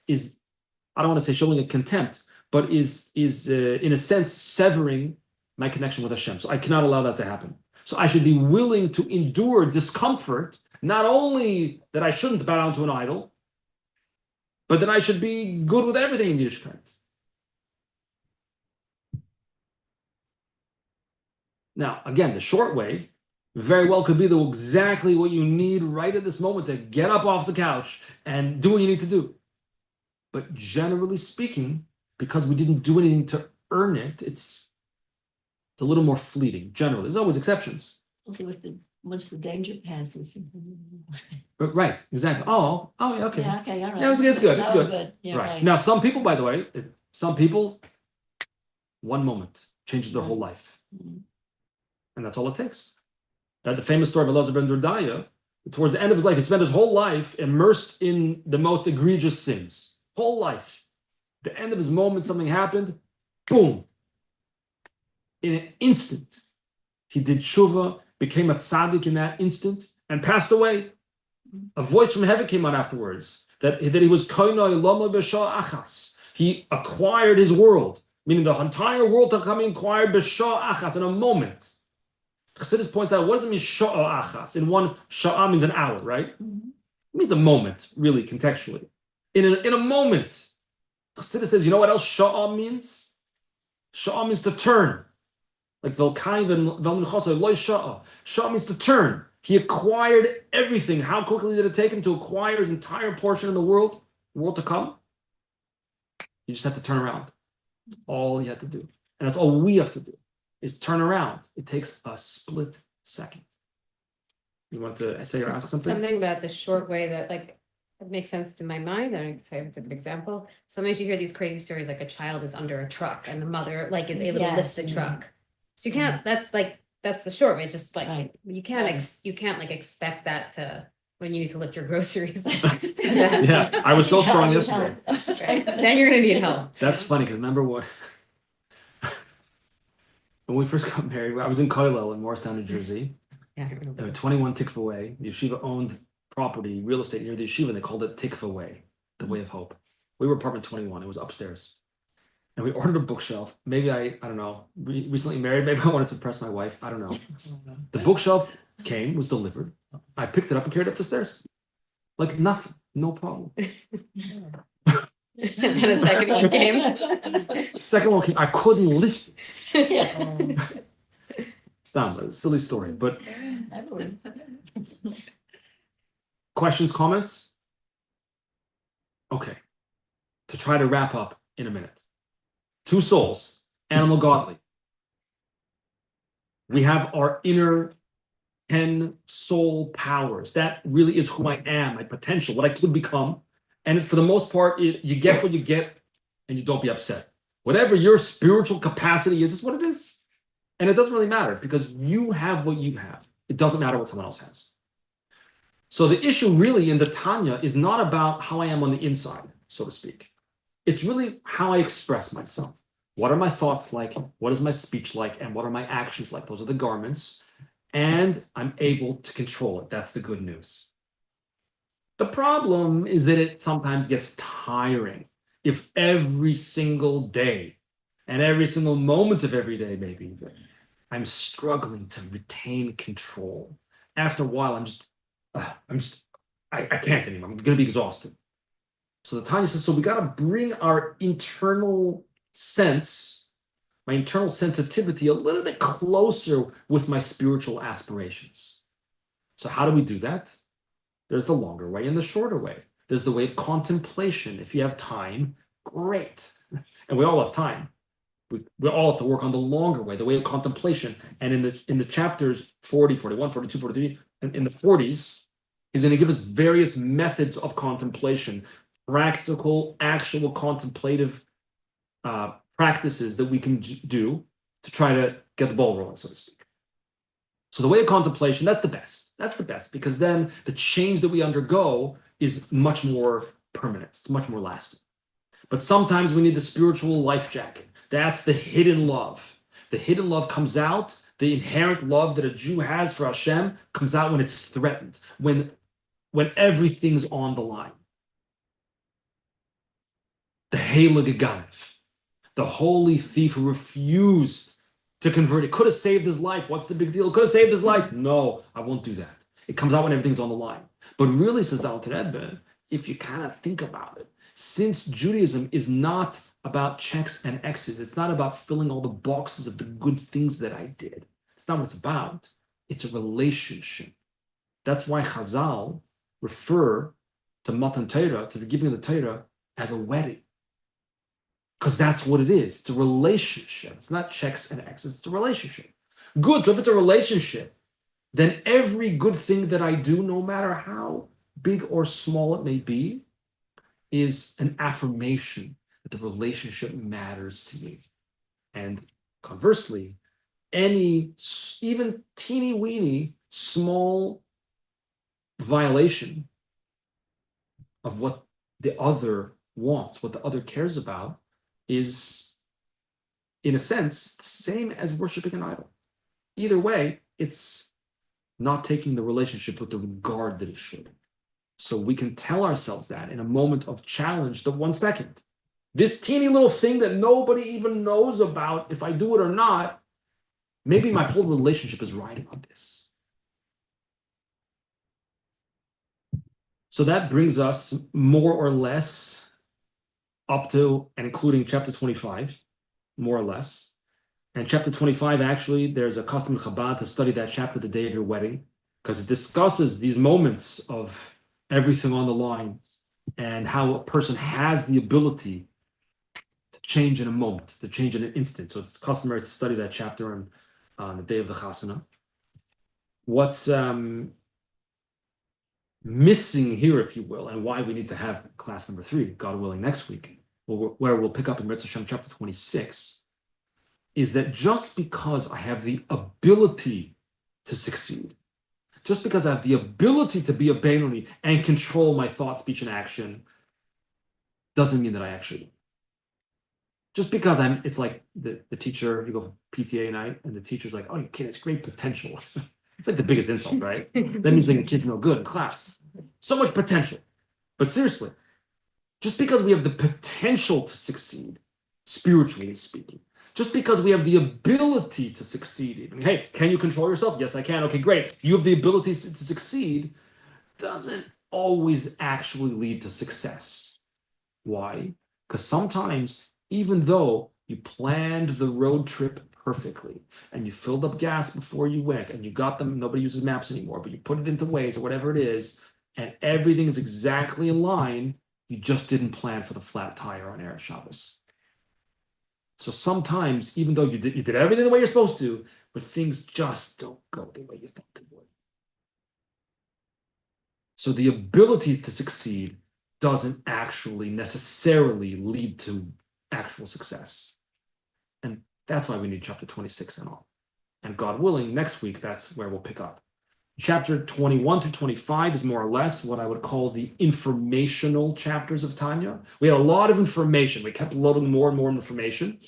B: I don't want to say showing a contempt, but is in a sense severing my connection with Hashem. So I cannot allow that to happen. So I should be willing to endure discomfort, not only that I shouldn't bow down to an idol, but that I should be good with everything in Yiddishkeit. Now, again, the short way very well could be exactly what you need right at this moment to get up off the couch and do what you need to do. But generally speaking, because we didn't do anything to earn it, it's a little more fleeting. Generally, there's always exceptions.
C: Also, once the danger passes.
B: But right, exactly. Oh, yeah, okay.
C: Yeah, okay, all right.
B: Yeah, it's good. It's
C: Oh,
B: good.
C: Yeah,
B: Right. Now, some people, by the way, one moment changes their whole life.
C: Mhm.
B: And that's all it takes. The famous story of Elazar ben Dordaya, towards the end of his life, he spent his whole life immersed in the most egregious sins. Whole life. The end of his moment, something happened, boom. In an instant, he did tshuva, became a tzaddik in that instant, and passed away. A voice from heaven came out afterwards that he was koinoi lama b'shah achas. He acquired his world, meaning the entire world to come acquired b'shah achas in a moment. Chassidus points out, what does it mean sha'ah achas? In one, sha'ah means an hour, right?
C: Mhm.
B: It means a moment, really, contextually. In a moment. Chassidus says, you know what else sha'ah means? Sha'ah means to turn. Like Velkai Velminchosai, loy sha'ah. Sha'ah means to turn. He acquired everything. How quickly did it take him to acquire his entire portion of the world to come? You just have to turn around. All you have to do. And that's all we have to do. Is turn around. It takes a split second. You want to say or ask something?
G: Something about the short way that like it makes sense to my mind. I don't say it's a good example. Sometimes you hear these crazy stories like a child is under a truck and the mother like is able to lift the
C: Yes.
G: truck. So you can't. That's the short way. Just like
C: Right.
G: you can't you can't like expect that to when you need to lift your groceries.
B: Yeah, I was so strong yesterday.
G: Then you're gonna need help.
B: That's funny because remember what? When we first got married, I was in Koilel in Morristown, New Jersey.
G: Yeah, I remember.
B: 21 Tikva Way. The yeshiva owned property, real estate near the yeshiva, and they called it Tikva Way, the Way of Hope. We were apartment 21. It was upstairs. And we ordered a bookshelf. Maybe I don't know, recently married. Maybe I wanted to impress my wife. I don't know. The bookshelf was delivered. I picked it up and carried it up the stairs. Like nothing, no problem.
G: And then a second one came.
B: The second one came, I couldn't lift it. Stop, a silly story. But questions, comments? Okay. To try to wrap up in a minute. Two souls, animal, godly. We have our inner 10 soul powers. That really is who I am, my potential, what I could become. And for the most part, you get what you get and you don't be upset. Whatever your spiritual capacity is what it is. And it doesn't really matter because you have what you have. It doesn't matter what someone else has. So the issue really in the Tanya is not about how I am on the inside, so to speak. It's really how I express myself. What are my thoughts like? What is my speech like? And what are my actions like? Those are the garments. And I'm able to control it. That's the good news. The problem is that it sometimes gets tiring if every single day and every single moment of every day, maybe even, I'm struggling to retain control. After a while, I can't anymore. I'm going to be exhausted. So the Tanya says, so we got to bring our internal sense, my internal sensitivity a little bit closer with my spiritual aspirations. So how do we do that? There's the longer way and the shorter way. There's the way of contemplation. If you have time, great. And we all have time. We all have to work on the longer way, the way of contemplation. And in the chapters 40, 41, 42, 43, and in the 40s, he's going to give us various methods of contemplation, practical, actual contemplative practices that we can do to try to get the ball rolling, so to speak. So the way of contemplation, that's the best. That's the best, because then the change that we undergo is much more permanent. It's much more lasting. But sometimes we need the spiritual life jacket. That's the hidden love. The hidden love comes out. The inherent love that a Jew has for Hashem comes out when it's threatened, when everything's on the line. The Heilige Ganav, the holy thief who refused to convert. It could have saved his life. What's the big deal? It could have saved his life. No, I won't do that. It comes out when everything's on the line. But really, says the Alter Rebbe, if you kind of think about it, since Judaism is not about checks and X's, it's not about filling all the boxes of the good things that I did. It's not what it's about. It's a relationship. That's why Chazal refer to Matan Torah, to the giving of the Torah, as a wedding. Because that's what it is. It's a relationship. It's not checks and X's. It's a relationship. Good. So if it's a relationship, then every good thing that I do, no matter how big or small it may be, is an affirmation that the relationship matters to me. And conversely, any even teeny weeny small violation of what the other wants, what the other cares about, is, in a sense, the same as worshiping an idol. Either way, it's not taking the relationship with the regard that it should. So we can tell ourselves that in a moment of challenge, the 1 second. This teeny little thing that nobody even knows about, if I do it or not, maybe my whole relationship is riding on this. So that brings us more or less up to and including chapter 25, more or less. And chapter 25, actually, there's a custom in Chabad to study that chapter the day of your wedding, because it discusses these moments of everything on the line and how a person has the ability to change in a moment, to change in an instant. So it's customary to study that chapter on the day of the Chasana. What's missing here, if you will, and why we need to have class number 3, God willing, next week, where we'll pick up in Mitzvah Shem chapter 26, is that just because I have the ability to succeed, just because I have the ability to be a Benoni and control my thought, speech, and action, doesn't mean that I actually do. Just because it's like the teacher, you go for PTA night, and the teacher's like, oh, you kid, it's great potential. It's like the biggest insult, right? That means like the kid's no good in class. So much potential. But seriously, just because we have the potential to succeed, spiritually speaking, just because we have the ability to succeed, I mean, hey, can you control yourself? Yes, I can. Okay, great. You have the ability to succeed, doesn't always actually lead to success. Why? Because sometimes, even though you planned the road trip perfectly and you filled up gas before you went and you got them, nobody uses maps anymore, but you put it into Waze or whatever it is, and everything is exactly in line, you just didn't plan for the flat tire on Erev Shabbos. So sometimes, even though you did everything the way you're supposed to, but things just don't go the way you thought they would. So the ability to succeed doesn't actually necessarily lead to actual success. And that's why we need chapter 26 and all. And God willing, next week, that's where we'll pick up. Chapter 21 through 25 is more or less what I would call the informational chapters of Tanya. We had a lot of information. We kept loading more and more information.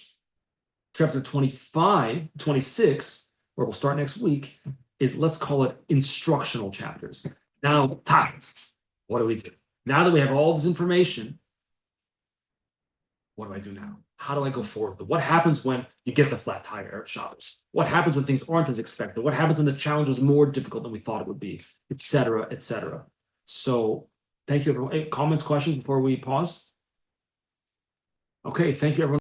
B: Chapter 25, 26, where we'll start next week, is, let's call it, instructional chapters. Now, times, what do we do? Now that we have all this information, what do I do now? How do I go forward? What happens when you get the flat tire at Shabbos? What happens when things aren't as expected? What happens when the challenge is more difficult than we thought it would be, et cetera, et cetera. So thank you, everyone. Any comments, questions before we pause? Okay, thank you, everyone.